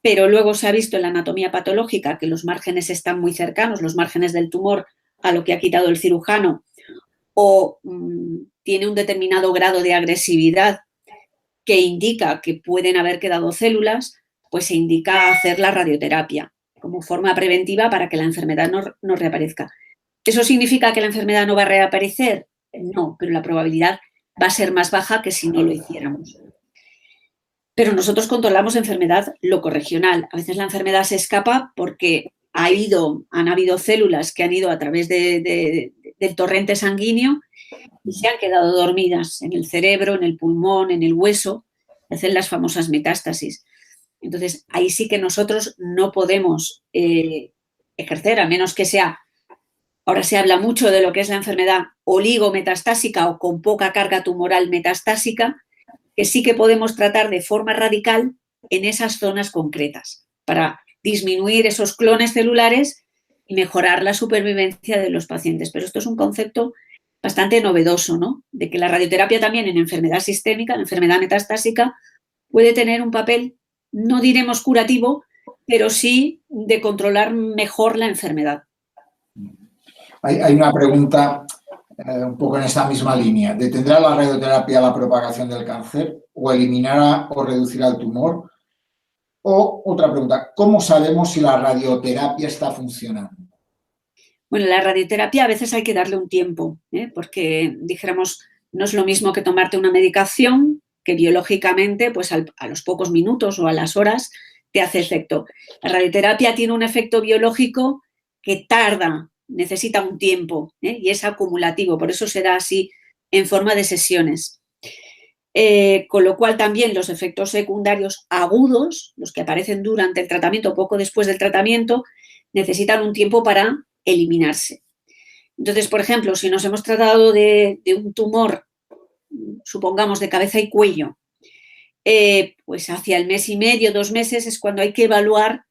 pero luego se ha visto en la anatomía patológica que los márgenes están muy cercanos, los márgenes del tumor, a lo que ha quitado el cirujano, o tiene un determinado grado de agresividad que indica que pueden haber quedado células, pues se indica hacer la radioterapia como forma preventiva para que la enfermedad no reaparezca. ¿Eso significa que la enfermedad no va a reaparecer? No, pero la probabilidad va a ser más baja que si no lo hiciéramos. Pero nosotros controlamos enfermedad locorregional. A veces la enfermedad se escapa porque han habido células que han ido a través del torrente sanguíneo y se han quedado dormidas en el cerebro, en el pulmón, en el hueso, hacen las famosas metástasis. Entonces, ahí sí que nosotros no podemos ejercer, a menos que sea, ahora se habla mucho de lo que es la enfermedad oligometastásica o con poca carga tumoral metastásica, que sí que podemos tratar de forma radical en esas zonas concretas para disminuir esos clones celulares y mejorar la supervivencia de los pacientes. Pero esto es un concepto bastante novedoso, ¿no? De que la radioterapia también en enfermedad sistémica, en enfermedad metastásica, puede tener un papel, no diremos curativo, pero sí de controlar mejor la enfermedad. Hay una pregunta un poco en esta misma línea. ¿Detendrá la radioterapia la propagación del cáncer o eliminará o reducirá el tumor? O otra pregunta, ¿cómo sabemos si la radioterapia está funcionando? Bueno, la radioterapia a veces hay que darle un tiempo, porque, dijéramos, no es lo mismo que tomarte una medicación que biológicamente, pues a los pocos minutos o a las horas te hace efecto. La radioterapia tiene un efecto biológico que tarda, necesita un tiempo y es acumulativo, por eso se da así en forma de sesiones. Con lo cual también los efectos secundarios agudos, los que aparecen durante el tratamiento o poco después del tratamiento, necesitan un tiempo para eliminarse. Entonces, por ejemplo, si nos hemos tratado de un tumor, supongamos de cabeza y cuello, pues hacia el mes y medio, 2 meses, es cuando hay que evaluar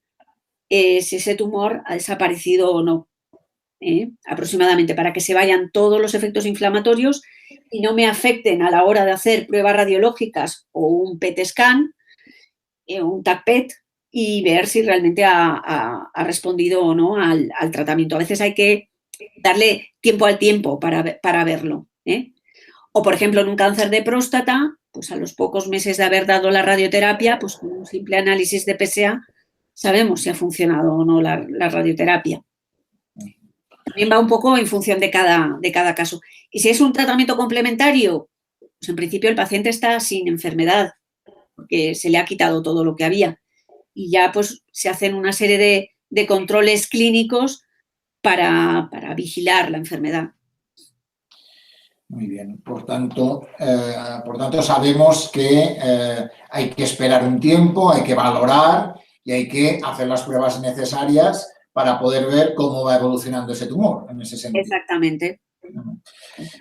si ese tumor ha desaparecido o no, aproximadamente, para que se vayan todos los efectos inflamatorios y no me afecten a la hora de hacer pruebas radiológicas o un PET scan, un TAC-PET, y ver si realmente ha respondido o no al tratamiento. A veces hay que darle tiempo al tiempo para verlo. O, por ejemplo, en un cáncer de próstata, pues a los pocos meses de haber dado la radioterapia, pues con un simple análisis de PSA sabemos si ha funcionado o no la radioterapia. También va un poco en función de cada caso. Y si es un tratamiento complementario, pues en principio el paciente está sin enfermedad, porque se le ha quitado todo lo que había. Y ya pues se hacen una serie de controles clínicos para vigilar la enfermedad. Muy bien, por tanto sabemos que hay que esperar un tiempo, hay que valorar y hay que hacer las pruebas necesarias para poder ver cómo va evolucionando ese tumor en ese sentido. Exactamente.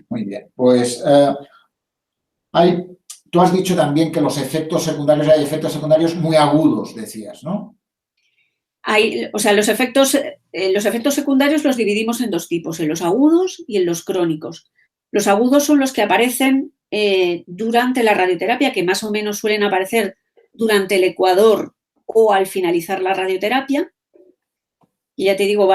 Muy bien, pues tú has dicho también que hay efectos secundarios muy agudos, decías, ¿no? Los efectos secundarios los dividimos en 2 tipos, en los agudos y en los crónicos. Los agudos son los que aparecen durante la radioterapia, que más o menos suelen aparecer durante el ecuador o al finalizar la radioterapia. Y ya te digo,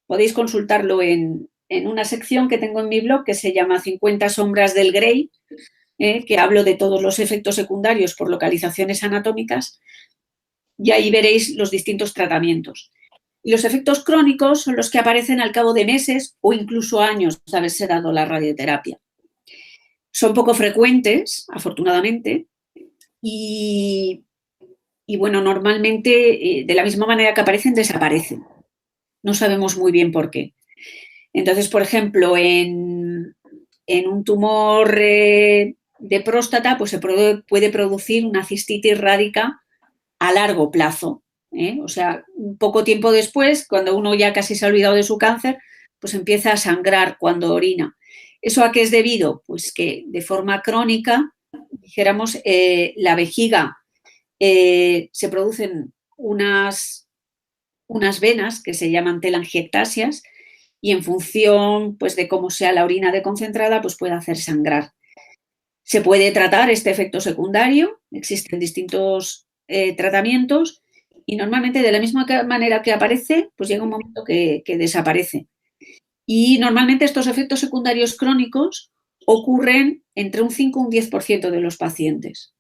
podéis consultarlo en una sección que tengo en mi blog que se llama 50 sombras del Grey, que hablo de todos los efectos secundarios por localizaciones anatómicas, y ahí veréis los distintos tratamientos. Y los efectos crónicos son los que aparecen al cabo de meses o incluso años de haberse dado la radioterapia. Son poco frecuentes, afortunadamente, y bueno, normalmente de la misma manera que aparecen, desaparecen. No sabemos muy bien por qué. Entonces, por ejemplo, en un tumor de próstata, pues se puede producir una cistitis rádica a largo plazo. O sea, un poco tiempo después, cuando uno ya casi se ha olvidado de su cáncer, pues empieza a sangrar cuando orina. ¿Eso a qué es debido? Pues que de forma crónica, dijéramos, la vejiga se producen unas venas que se llaman telangiectasias y en función pues, de cómo sea la orina deconcentrada, pues puede hacer sangrar. Se puede tratar este efecto secundario, existen distintos tratamientos y normalmente de la misma manera que aparece, pues llega un momento que desaparece. Y normalmente estos efectos secundarios crónicos ocurren entre un 5 y un 10% de los pacientes.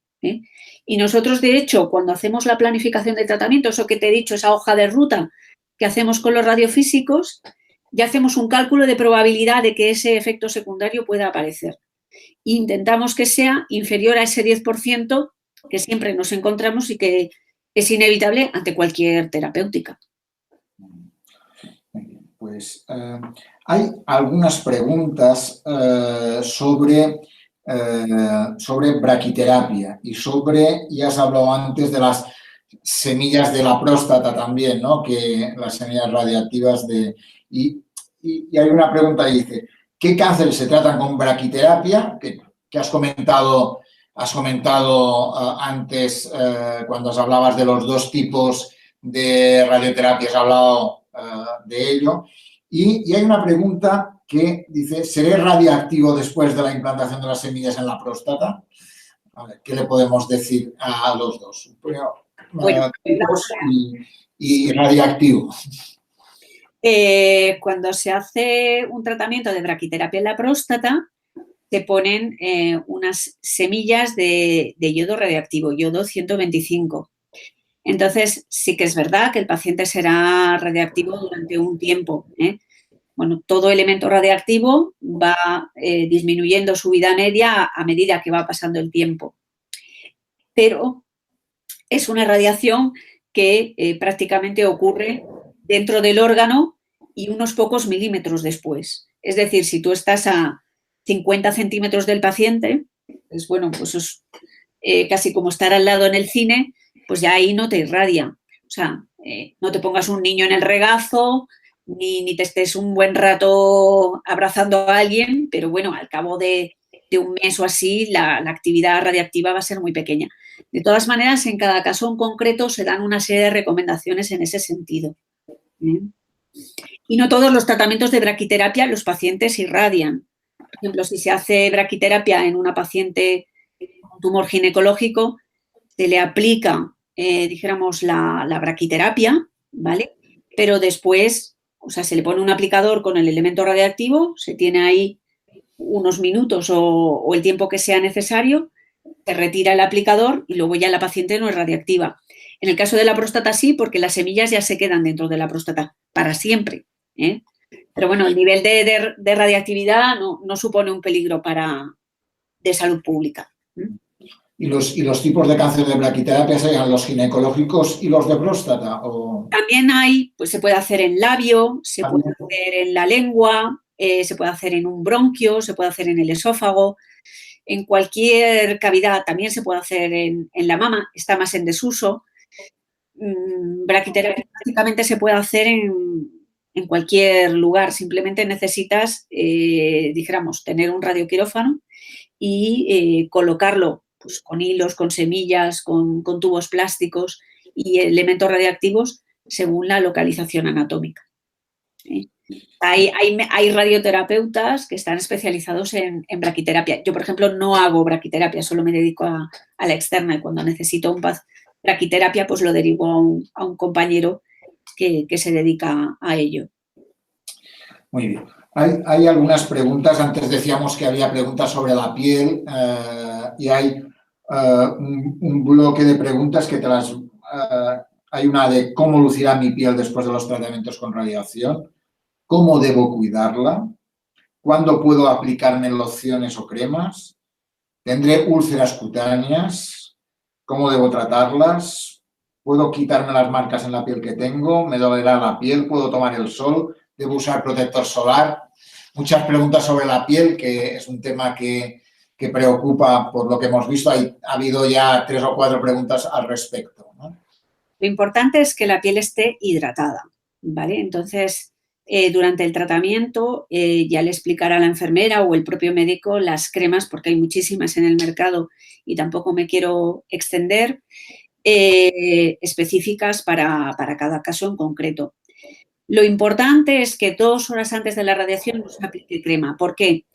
Y nosotros, de hecho, cuando hacemos la planificación de tratamiento, eso que te he dicho, esa hoja de ruta que hacemos con los radiofísicos, ya hacemos un cálculo de probabilidad de que ese efecto secundario pueda aparecer. Intentamos que sea inferior a ese 10% que siempre nos encontramos y que es inevitable ante cualquier terapéutica. Pues hay algunas preguntas sobre braquiterapia y ya has hablado antes de las semillas de la próstata también, ¿no? Que las semillas radiactivas y hay una pregunta que dice, ¿qué cánceres se tratan con braquiterapia? Que has comentado antes cuando os hablabas de los dos tipos de radioterapia, has hablado de ello. Y hay una pregunta que dice, ¿seré radiactivo después de la implantación de las semillas en la próstata? A ver, ¿qué le podemos decir a los dos? Y radiactivo. Cuando se hace un tratamiento de braquiterapia en la próstata, se ponen unas semillas de yodo radiactivo, yodo 125. Entonces, sí que es verdad que el paciente será radiactivo durante un tiempo. Bueno, todo elemento radiactivo va disminuyendo su vida media a medida que va pasando el tiempo. Pero es una radiación que prácticamente ocurre dentro del órgano y unos pocos milímetros después. Es decir, si tú estás a 50 centímetros del paciente, pues bueno, pues es casi como estar al lado en el cine, pues ya ahí no te irradia. O sea, no te pongas un niño en el regazo, ni te estés un buen rato abrazando a alguien, pero bueno, al cabo de un mes o así, la actividad radiactiva va a ser muy pequeña. De todas maneras, en cada caso en concreto se dan una serie de recomendaciones en ese sentido. Y no todos los tratamientos de braquiterapia los pacientes irradian. Por ejemplo, si se hace braquiterapia en una paciente con tumor ginecológico, se le aplica, dijéramos, la braquiterapia, ¿vale? Pero después, o sea, se le pone un aplicador con el elemento radiactivo, se tiene ahí unos minutos o el tiempo que sea necesario, se retira el aplicador y luego ya la paciente no es radiactiva. En el caso de la próstata sí, porque las semillas ya se quedan dentro de la próstata para siempre. Pero bueno, el nivel de radiactividad no supone un peligro de salud pública. ¿Y los tipos de cáncer de braquiterapia serían los ginecológicos y los de próstata? ¿O? También hay, pues se puede hacer en labio, se puede hacer en la lengua, se puede hacer en un bronquio, se puede hacer en el esófago, en cualquier cavidad. También se puede hacer en la mama, está más en desuso. Braquiterapia prácticamente se puede hacer en cualquier lugar. Simplemente necesitas, dijéramos, tener un radioquirófano y colocarlo pues, con hilos, con semillas, con tubos plásticos y elementos radiactivos según la localización anatómica. Hay radioterapeutas que están especializados en braquiterapia. Yo, por ejemplo, no hago braquiterapia, solo me dedico a la externa y cuando necesito braquiterapia, pues lo derivo a un compañero que se dedica a ello. Muy bien. Hay algunas preguntas. Antes decíamos que había preguntas sobre la piel y hay un bloque de preguntas que hay una de cómo lucirá mi piel después de los tratamientos con radiación, cómo debo cuidarla, cuándo puedo aplicarme lociones o cremas, tendré úlceras cutáneas, cómo debo tratarlas, puedo quitarme las marcas en la piel que tengo, me dolerá la piel, puedo tomar el sol, debo usar protector solar. Muchas preguntas sobre la piel, que es un tema que preocupa por lo que hemos visto. Ha habido ya 3 o 4 preguntas al respecto, ¿no? Lo importante es que la piel esté hidratada, ¿vale? Entonces, durante el tratamiento ya le explicará a la enfermera o el propio médico las cremas, porque hay muchísimas en el mercado y tampoco me quiero extender, específicas para cada caso en concreto. Lo importante es que 2 horas antes de la radiación no se aplique crema. ¿Por qué?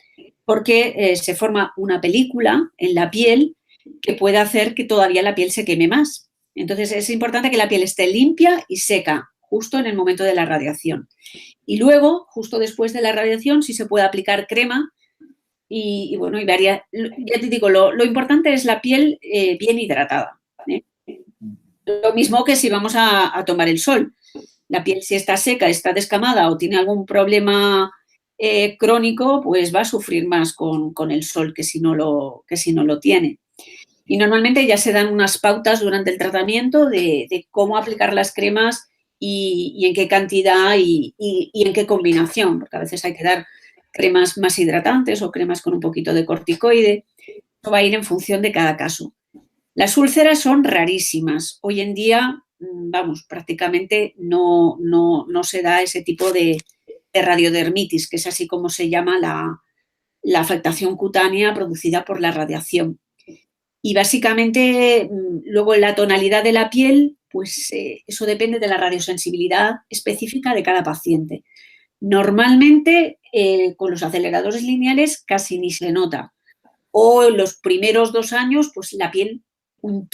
Porque se forma una película en la piel que puede hacer que todavía la piel se queme más. Entonces, es importante que la piel esté limpia y seca justo en el momento de la radiación. Y luego, justo después de la radiación, sí se puede aplicar crema y bueno, ya te digo, lo importante es la piel bien hidratada, ¿eh? Lo mismo que si vamos a tomar el sol. La piel, si está seca, está descamada o tiene algún problema crónico, pues va a sufrir más con el sol que si no lo tiene. Y normalmente ya se dan unas pautas durante el tratamiento de cómo aplicar las cremas y en qué cantidad y en qué combinación, porque a veces hay que dar cremas más hidratantes o cremas con un poquito de corticoide. Eso va a ir en función de cada caso. Las úlceras son rarísimas. Hoy en día, vamos, prácticamente no se da ese tipo de radiodermitis, que es así como se llama la afectación cutánea producida por la radiación. Y básicamente, luego la tonalidad de la piel, pues eso depende de la radiosensibilidad específica de cada paciente. Normalmente, con los aceleradores lineales casi ni se nota. O en los primeros 2 años, pues la piel un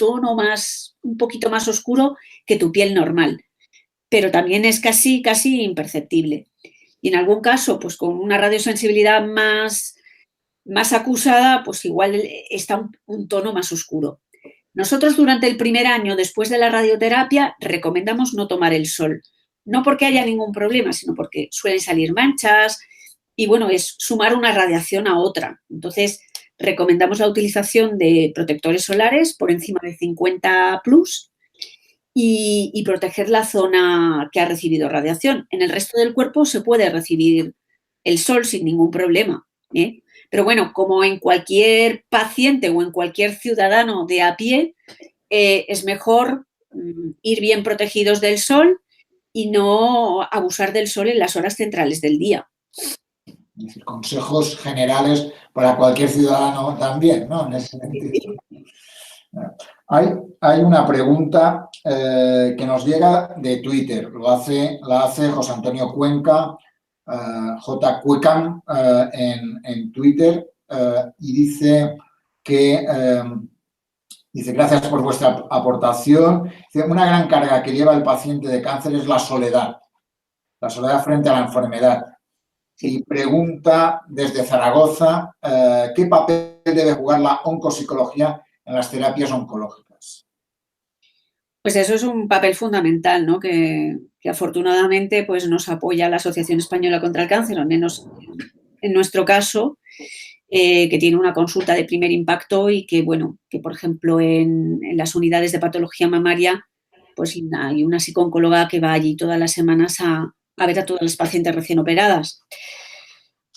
poquito más oscuro que tu piel normal. Pero también es casi imperceptible. Y en algún caso, pues con una radiosensibilidad más acusada, pues igual está un tono más oscuro. Nosotros durante el primer año después de la radioterapia recomendamos no tomar el sol. No porque haya ningún problema, sino porque suelen salir manchas y bueno, es sumar una radiación a otra. Entonces, recomendamos la utilización de protectores solares por encima de 50 plus y proteger la zona que ha recibido radiación. En el resto del cuerpo se puede recibir el sol sin ningún problema, ¿eh? Pero bueno, como en cualquier paciente o en cualquier ciudadano de a pie, es mejor ir bien protegidos del sol y no abusar del sol en las horas centrales del día. Es decir, consejos generales para cualquier ciudadano también, ¿no? En ese sentido. Hay una pregunta que nos llega de Twitter. La hace José Antonio Cuenca, J. Cuecan, en Twitter, y dice que dice, gracias por vuestra aportación. Dice, una gran carga que lleva el paciente de cáncer es la soledad frente a la enfermedad. Y pregunta desde Zaragoza, ¿qué papel debe jugar la oncopsicología en las terapias oncológicas? Pues eso es un papel fundamental, ¿no? Que afortunadamente pues, nos apoya la Asociación Española contra el Cáncer, al menos en nuestro caso, que tiene una consulta de primer impacto y que, bueno, que por ejemplo en las unidades de patología mamaria, pues hay una psicooncóloga que va allí todas las semanas a ver a todas las pacientes recién operadas.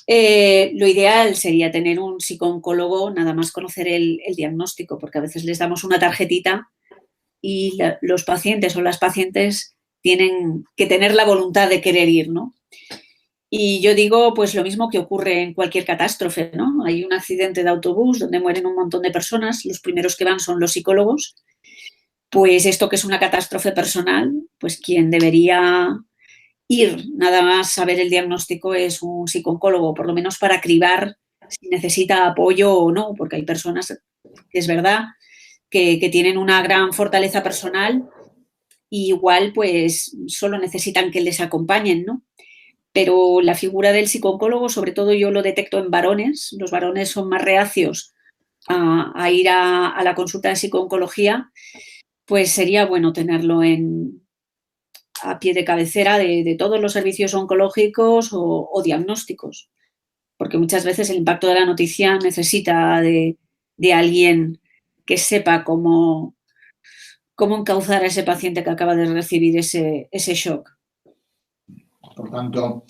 Lo ideal sería tener un psicooncólogo, nada más conocer el diagnóstico, porque a veces les damos una tarjetita y los pacientes o las pacientes tienen que tener la voluntad de querer ir, ¿no? Y yo digo, pues lo mismo que ocurre en cualquier catástrofe, ¿no? Hay un accidente de autobús donde mueren un montón de personas, los primeros que van son los psicólogos. Pues esto que es una catástrofe personal, pues quien debería ir nada más saber el diagnóstico es un psicooncólogo, por lo menos para cribar si necesita apoyo o no, porque hay personas que es verdad que tienen una gran fortaleza personal y igual pues solo necesitan que les acompañen, ¿no? Pero la figura del psicooncólogo, sobre todo yo lo detecto en varones, los varones son más reacios a ir a la consulta de psicooncología, pues sería bueno tenerlo a pie de cabecera de todos los servicios oncológicos o diagnósticos, porque muchas veces el impacto de la noticia necesita de alguien que sepa cómo encauzar a ese paciente que acaba de recibir ese shock. Por tanto,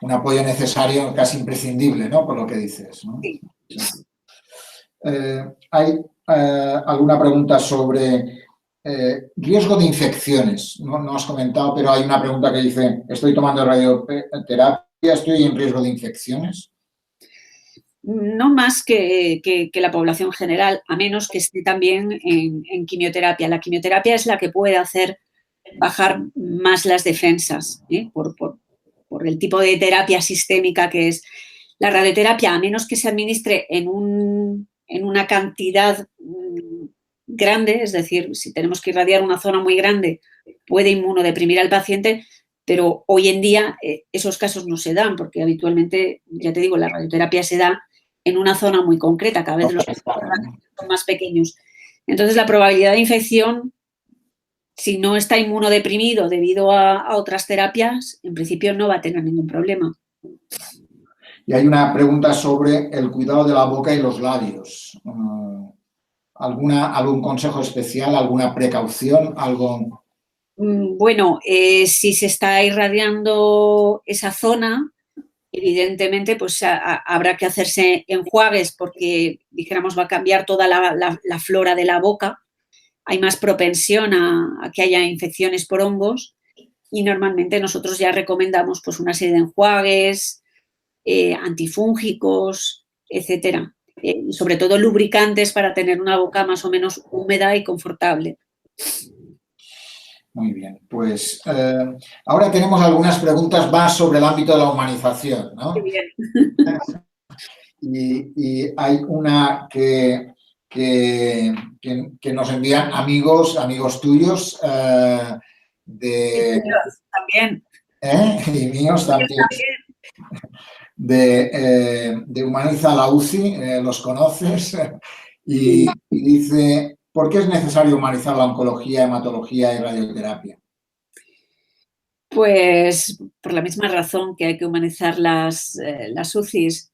un apoyo necesario, casi imprescindible, ¿no? Por lo que dices, ¿no? Sí. Hay alguna pregunta sobre riesgo de infecciones. No has comentado, pero hay una pregunta que dice, estoy tomando radioterapia, ¿estoy en riesgo de infecciones? No más que la población general, a menos que esté también en quimioterapia. La quimioterapia es la que puede hacer bajar más las defensas, por el tipo de terapia sistémica que es. La radioterapia, a menos que se administre en una cantidad grande, es decir, si tenemos que irradiar una zona muy grande, puede inmunodeprimir al paciente, pero hoy en día esos casos no se dan, porque habitualmente, ya te digo, la radioterapia se da en una zona muy concreta, cada vez los son más pequeños. Entonces, la probabilidad de infección, si no está inmunodeprimido debido a otras terapias, en principio no va a tener ningún problema. Y hay una pregunta sobre el cuidado de la boca y los labios. ¿Algún consejo especial, alguna precaución, algo? Bueno, si se está irradiando esa zona, evidentemente pues habrá que hacerse enjuagues porque, dijéramos, va a cambiar toda la flora de la boca. Hay más propensión a que haya infecciones por hongos y normalmente nosotros ya recomendamos pues una serie de enjuagues, antifúngicos, etcétera. Y sobre todo lubricantes para tener una boca más o menos húmeda y confortable. Muy bien, pues ahora tenemos algunas preguntas más sobre el ámbito de la humanización, ¿no? Qué bien. Y hay una que nos envían amigos tuyos También. y míos también. De Humaniza la UCI, los conoces, y dice, ¿por qué es necesario humanizar la oncología, hematología y radioterapia? Pues por la misma razón que hay que humanizar las UCIs,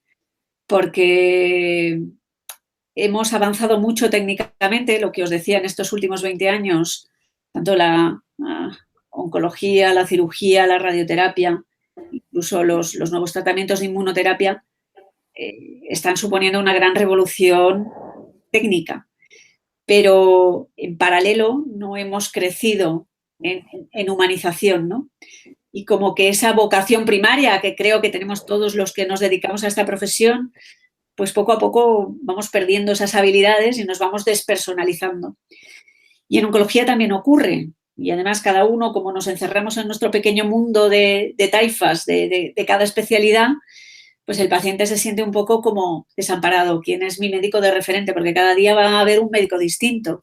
porque hemos avanzado mucho técnicamente, lo que os decía en estos últimos 20 años, tanto la oncología, la cirugía, la radioterapia, incluso los nuevos tratamientos de inmunoterapia, están suponiendo una gran revolución técnica. Pero en paralelo no hemos crecido en humanización, ¿no? Y como que esa vocación primaria que creo que tenemos todos los que nos dedicamos a esta profesión, pues poco a poco vamos perdiendo esas habilidades y nos vamos despersonalizando. Y en oncología también ocurre. Y además cada uno, como nos encerramos en nuestro pequeño mundo de taifas de cada especialidad, pues el paciente se siente un poco como desamparado. ¿Quién es mi médico de referente? Porque cada día va a haber un médico distinto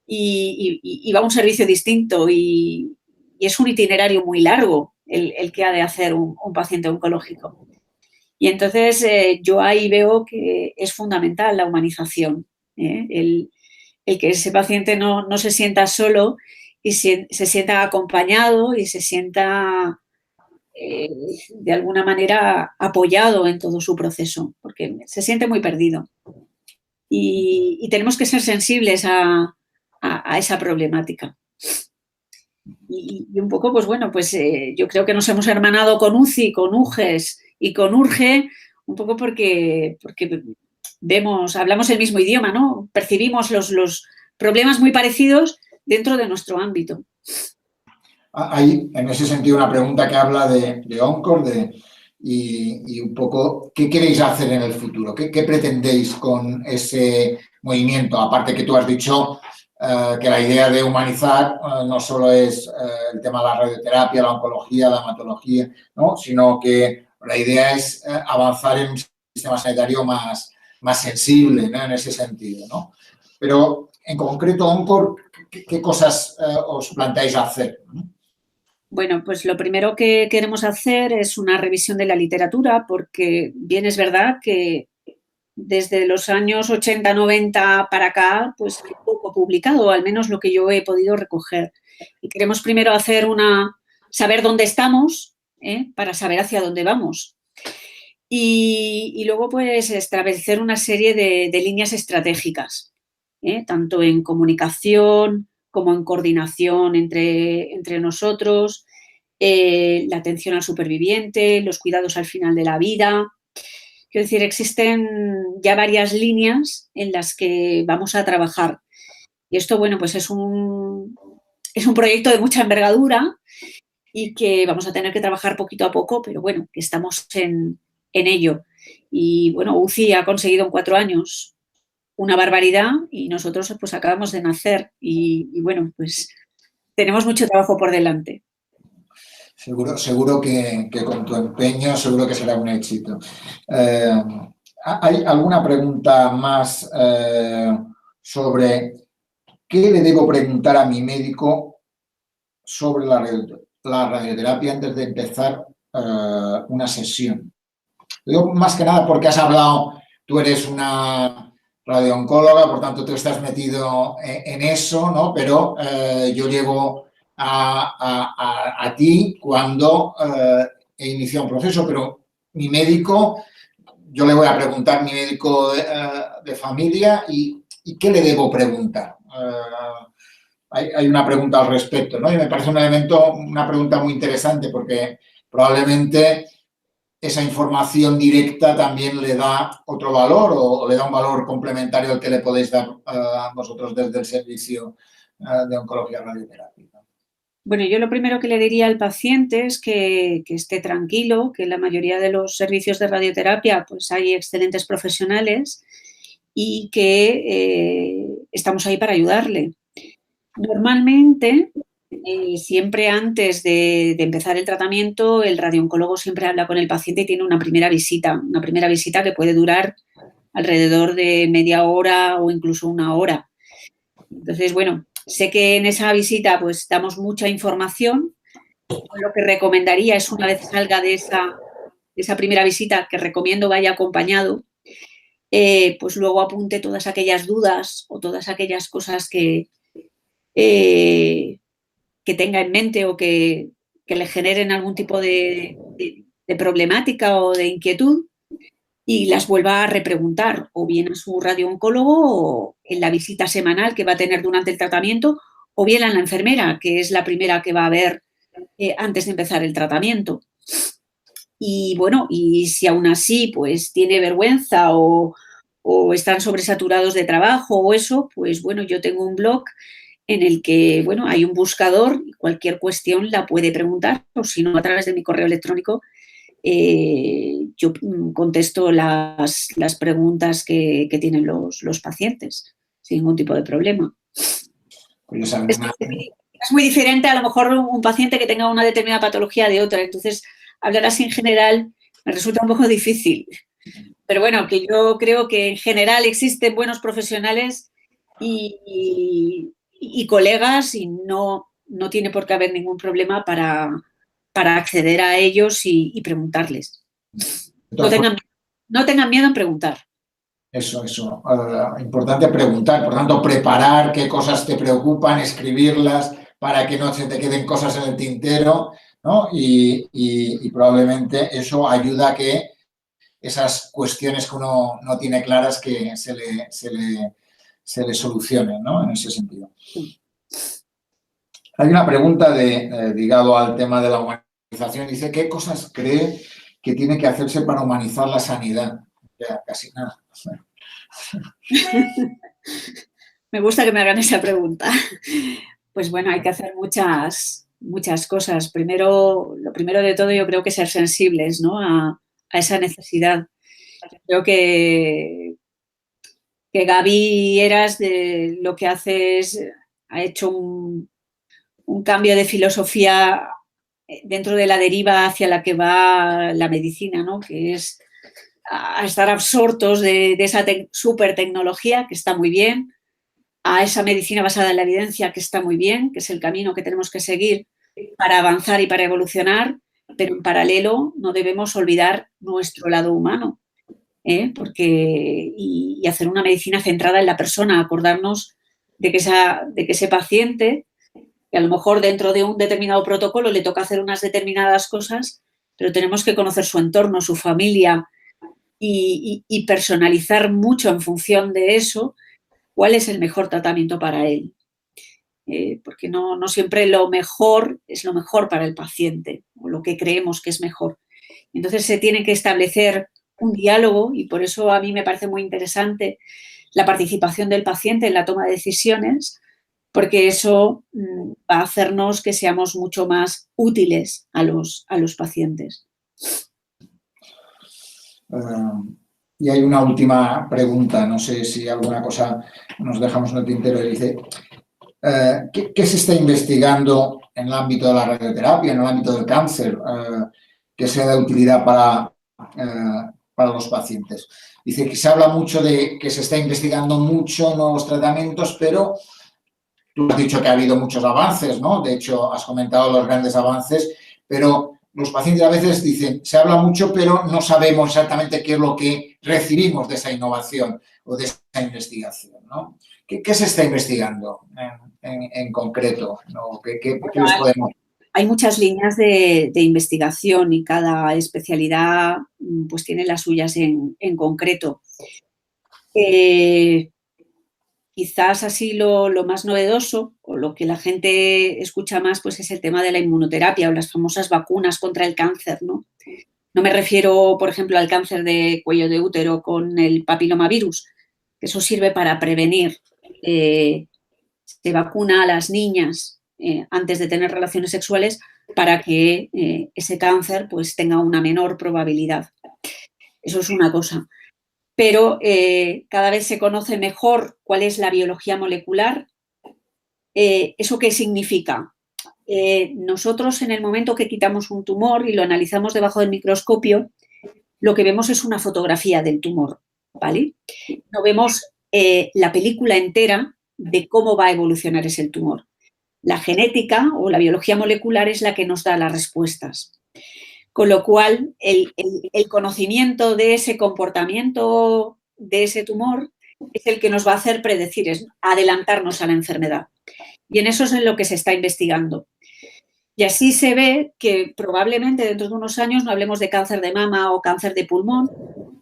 y va a un servicio distinto y es un itinerario muy largo el que ha de hacer un paciente oncológico. Y entonces yo ahí veo que es fundamental la humanización, el que ese paciente no se sienta solo y se sienta acompañado y se sienta de alguna manera apoyado en todo su proceso, porque se siente muy perdido. Y tenemos que ser sensibles a esa problemática. Y un poco, pues bueno, pues yo creo que nos hemos hermanado con UCI, con UGES y con URGE, un poco porque hablamos el mismo idioma, ¿no? Percibimos los problemas muy parecidos dentro de nuestro ámbito. Hay, en ese sentido, una pregunta que habla de ONCOR y un poco, ¿qué queréis hacer en el futuro? ¿Qué pretendéis con ese movimiento? Aparte que tú has dicho que la idea de humanizar no solo es el tema de la radioterapia, la oncología, la hematología, ¿no? Sino que la idea es avanzar en un sistema sanitario más sensible, ¿no? En ese sentido, ¿no? Pero, en concreto, ONCOR, ¿qué cosas os planteáis hacer? Bueno, pues lo primero que queremos hacer es una revisión de la literatura, porque bien es verdad que desde los años 80, 90 para acá, pues hay poco publicado, al menos lo que yo he podido recoger. Y queremos primero saber dónde estamos, para saber hacia dónde vamos. Y luego, pues, establecer una serie de líneas estratégicas, tanto en comunicación como en coordinación entre nosotros, la atención al superviviente, los cuidados al final de la vida. Quiero decir, existen ya varias líneas en las que vamos a trabajar. Y esto, bueno, pues es un proyecto de mucha envergadura y que vamos a tener que trabajar poquito a poco, pero bueno, que estamos en ello. Y bueno, UCI ha conseguido en 4 años una barbaridad y nosotros pues acabamos de nacer y bueno, pues tenemos mucho trabajo por delante. Seguro que con tu empeño seguro que será un éxito. ¿Hay alguna pregunta más sobre qué le debo preguntar a mi médico sobre la radioterapia antes de empezar una sesión? Digo más que nada porque has hablado tú eres una radiooncóloga, por tanto tú estás metido en eso, ¿no? Pero yo llego a ti cuando he iniciado un proceso, pero mi médico, yo le voy a preguntar, mi médico de familia, ¿y qué le debo preguntar? Hay una pregunta al respecto, ¿no? Y me parece una pregunta muy interesante porque probablemente esa información directa también le da otro valor o le da un valor complementario al que le podéis dar a vosotros desde el servicio de oncología radioterápica. Bueno, yo lo primero que le diría al paciente es que esté tranquilo, que en la mayoría de los servicios de radioterapia pues hay excelentes profesionales y que estamos ahí para ayudarle. Normalmente, siempre antes de empezar el tratamiento, el radiooncólogo siempre habla con el paciente y tiene una primera visita que puede durar alrededor de media hora o incluso una hora. Entonces, bueno, sé que en esa visita pues damos mucha información. Lo que recomendaría es una vez salga de esa primera visita, que recomiendo vaya acompañado, pues luego apunte todas aquellas dudas o todas aquellas cosas que tenga en mente o que le generen algún tipo de problemática o de inquietud y las vuelva a repreguntar o bien a su radiooncólogo o en la visita semanal que va a tener durante el tratamiento o bien a la enfermera, que es la primera que va a ver antes de empezar el tratamiento. Y bueno, y si aún así pues tiene vergüenza o están sobresaturados de trabajo o eso, pues bueno, yo tengo un blog en el que, bueno, hay un buscador y cualquier cuestión la puede preguntar o si no a través de mi correo electrónico yo contesto las preguntas que tienen los pacientes sin ningún tipo de problema. Es muy diferente a lo mejor un paciente que tenga una determinada patología de otra, entonces hablar así en general me resulta un poco difícil. Pero bueno, que yo creo que en general existen buenos profesionales y colegas y no tiene por qué haber ningún problema para acceder a ellos y preguntarles. No tengan miedo en preguntar. Eso. Importante preguntar, por tanto, preparar qué cosas te preocupan, escribirlas para que no se te queden cosas en el tintero, ¿no? Y probablemente eso ayuda a que esas cuestiones que uno no tiene claras que se le solucionen, ¿no? En ese sentido. Hay una pregunta ligado al tema de la humanización. Dice, ¿qué cosas cree que tiene que hacerse para humanizar la sanidad? Ya, casi nada. Me gusta que me hagan esa pregunta. Pues bueno, hay que hacer muchas cosas. Lo primero de todo yo creo que ser sensibles, ¿no? a esa necesidad. Creo que Gaby Heras lo que ha hecho un cambio de filosofía dentro de la deriva hacia la que va la medicina, ¿no? Que es a estar absortos de esa super tecnología, que está muy bien, a esa medicina basada en la evidencia, que está muy bien, que es el camino que tenemos que seguir para avanzar y para evolucionar, pero en paralelo no debemos olvidar nuestro lado humano, y hacer una medicina centrada en la persona, acordarnos de que ese paciente, que a lo mejor dentro de un determinado protocolo le toca hacer unas determinadas cosas, pero tenemos que conocer su entorno, su familia y personalizar mucho en función de eso cuál es el mejor tratamiento para él. Porque no siempre lo mejor es lo mejor para el paciente o lo que creemos que es mejor. Entonces se tiene que establecer un diálogo y por eso a mí me parece muy interesante la participación del paciente en la toma de decisiones, porque eso va a hacernos que seamos mucho más útiles a los pacientes. Y hay una última pregunta, no sé si alguna cosa nos dejamos en el tintero. Dice, ¿qué se está investigando en el ámbito de la radioterapia, en el ámbito del cáncer, que sea de utilidad para los pacientes? Dice que se habla mucho de que se está investigando mucho nuevos tratamientos, pero tú has dicho que ha habido muchos avances, ¿no? De hecho, has comentado los grandes avances, pero los pacientes a veces dicen, se habla mucho, pero no sabemos exactamente qué es lo que recibimos de esa innovación o de esa investigación, ¿no? ¿Qué se está investigando en concreto, ¿no? ¿Qué les podemos...? Hay muchas líneas de investigación y cada especialidad pues tiene las suyas en concreto. Quizás así lo más novedoso o lo que la gente escucha más pues es el tema de la inmunoterapia o las famosas vacunas contra el cáncer, ¿no? No me refiero, por ejemplo, al cáncer de cuello de útero con el papilomavirus, que eso sirve para prevenir. Se vacuna a las niñas antes de tener relaciones sexuales para que ese cáncer pues tenga una menor probabilidad. Eso es una cosa. Pero cada vez se conoce mejor cuál es la biología molecular. ¿Eso qué significa? Nosotros en el momento que quitamos un tumor y lo analizamos debajo del microscopio, lo que vemos es una fotografía del tumor, ¿vale? No vemos la película entera de cómo va a evolucionar ese tumor. La genética o la biología molecular es la que nos da las respuestas. Con lo cual, el conocimiento de ese comportamiento de ese tumor es el que nos va a hacer predecir, es adelantarnos a la enfermedad. Y en eso es en lo que se está investigando. Y así se ve que probablemente dentro de unos años no hablemos de cáncer de mama o cáncer de pulmón,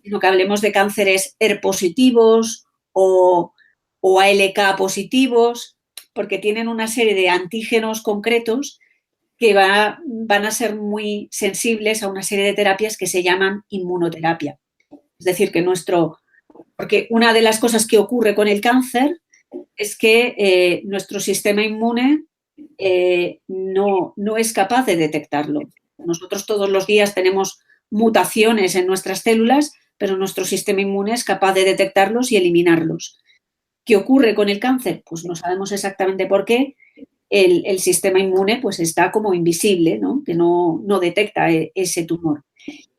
sino que hablemos de cánceres ER positivos o ALK positivos, porque tienen una serie de antígenos concretos que van a ser muy sensibles a una serie de terapias que se llaman inmunoterapia. Es decir, que porque una de las cosas que ocurre con el cáncer es que nuestro sistema inmune no es capaz de detectarlo. Nosotros todos los días tenemos mutaciones en nuestras células, pero nuestro sistema inmune es capaz de detectarlos y eliminarlos. ¿Qué ocurre con el cáncer? Pues no sabemos exactamente por qué. El sistema inmune pues está como invisible, ¿no? Que no detecta ese tumor.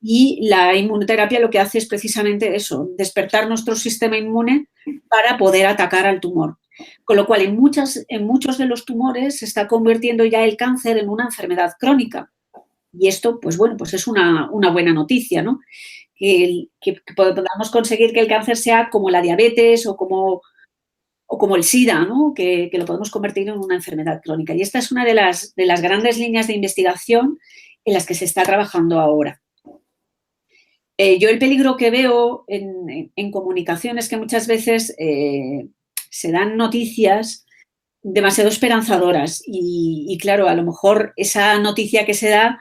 Y la inmunoterapia lo que hace es precisamente eso, despertar nuestro sistema inmune para poder atacar al tumor. Con lo cual, en muchos de los tumores se está convirtiendo ya el cáncer en una enfermedad crónica. Y esto, pues bueno, pues es una buena noticia, ¿no? Que podamos conseguir que el cáncer sea como la diabetes o como el SIDA, ¿no? Que lo podemos convertir en una enfermedad crónica. Y esta es una de las grandes líneas de investigación en las que se está trabajando ahora. Yo el peligro que veo en comunicación es que muchas veces se dan noticias demasiado esperanzadoras y claro, a lo mejor esa noticia que se da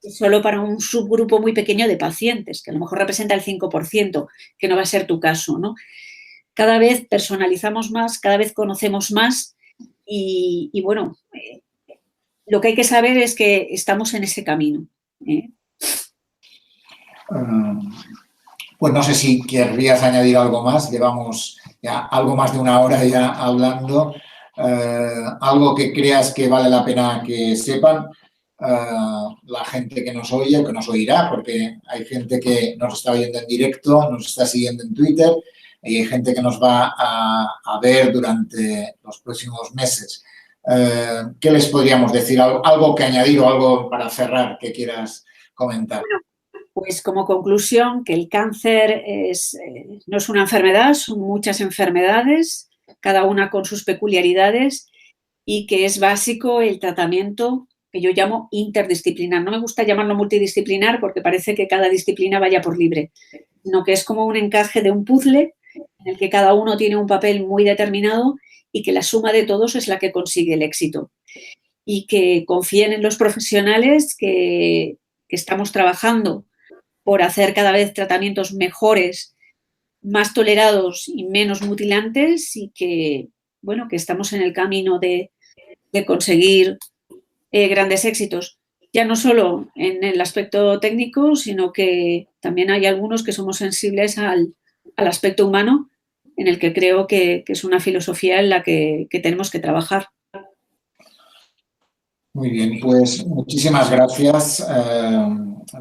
es solo para un subgrupo muy pequeño de pacientes, que a lo mejor representa el 5%, que no va a ser tu caso, ¿no? Cada vez personalizamos más, cada vez conocemos más y bueno, lo que hay que saber es que estamos en ese camino. Pues no sé si querrías añadir algo más. Llevamos ya algo más de una hora ya hablando. Algo que creas que vale la pena que sepan la gente que nos oye o que nos oirá, porque hay gente que nos está oyendo en directo, nos está siguiendo en Twitter y hay gente que nos va a ver durante los próximos meses. ¿Qué les podríamos decir? ¿Algo que añadir o algo para cerrar que quieras comentar? Bueno, pues como conclusión, que el cáncer no es una enfermedad, son muchas enfermedades, cada una con sus peculiaridades y que es básico el tratamiento que yo llamo interdisciplinar. No me gusta llamarlo multidisciplinar porque parece que cada disciplina vaya por libre, sino que es como un encaje de un puzzle en el que cada uno tiene un papel muy determinado y que la suma de todos es la que consigue el éxito. Y que confíen en los profesionales que estamos trabajando por hacer cada vez tratamientos mejores, más tolerados y menos mutilantes y que, bueno, que estamos en el camino de conseguir grandes éxitos. Ya no solo en el aspecto técnico, sino que también hay algunos que somos sensibles al aspecto humano, en el que creo que es una filosofía en la que tenemos que trabajar. Muy bien, pues muchísimas gracias,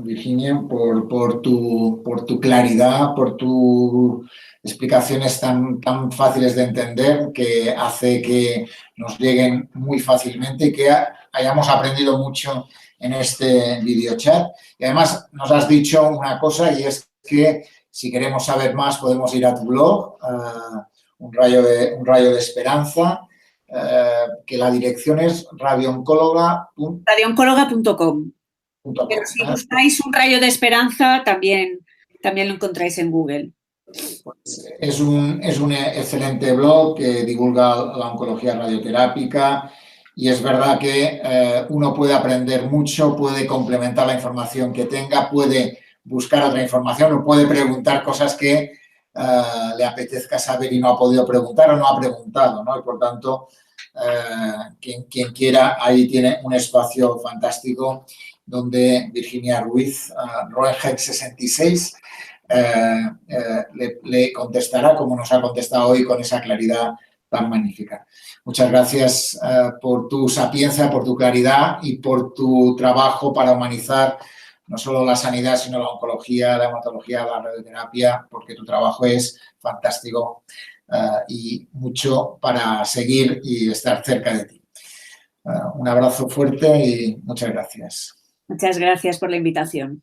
Virginia, por tu claridad, por tus explicaciones tan fáciles de entender que hace que nos lleguen muy fácilmente y que hayamos aprendido mucho en este videochat. Y además nos has dicho una cosa, y es que si queremos saber más podemos ir a tu blog, un rayo de esperanza, que la dirección es radiooncóloga.com. Pero si buscáis un rayo de esperanza, también lo encontráis en Google. Pues es un excelente blog que divulga la oncología radioterápica, y es verdad que uno puede aprender mucho, puede complementar la información que tenga, puede buscar otra información o puede preguntar cosas que le apetezca saber y no ha podido preguntar o no ha preguntado, ¿no? Y por tanto, quien quiera, ahí tiene un espacio fantástico donde Virginia Ruiz, Roengen66, le contestará como nos ha contestado hoy, con esa claridad tan magnífica. Muchas gracias por tu sapiencia, por tu claridad y por tu trabajo para humanizar no solo la sanidad, sino la oncología, la hematología, la radioterapia, porque tu trabajo es fantástico y mucho para seguir y estar cerca de ti. Un abrazo fuerte y muchas gracias. Muchas gracias por la invitación.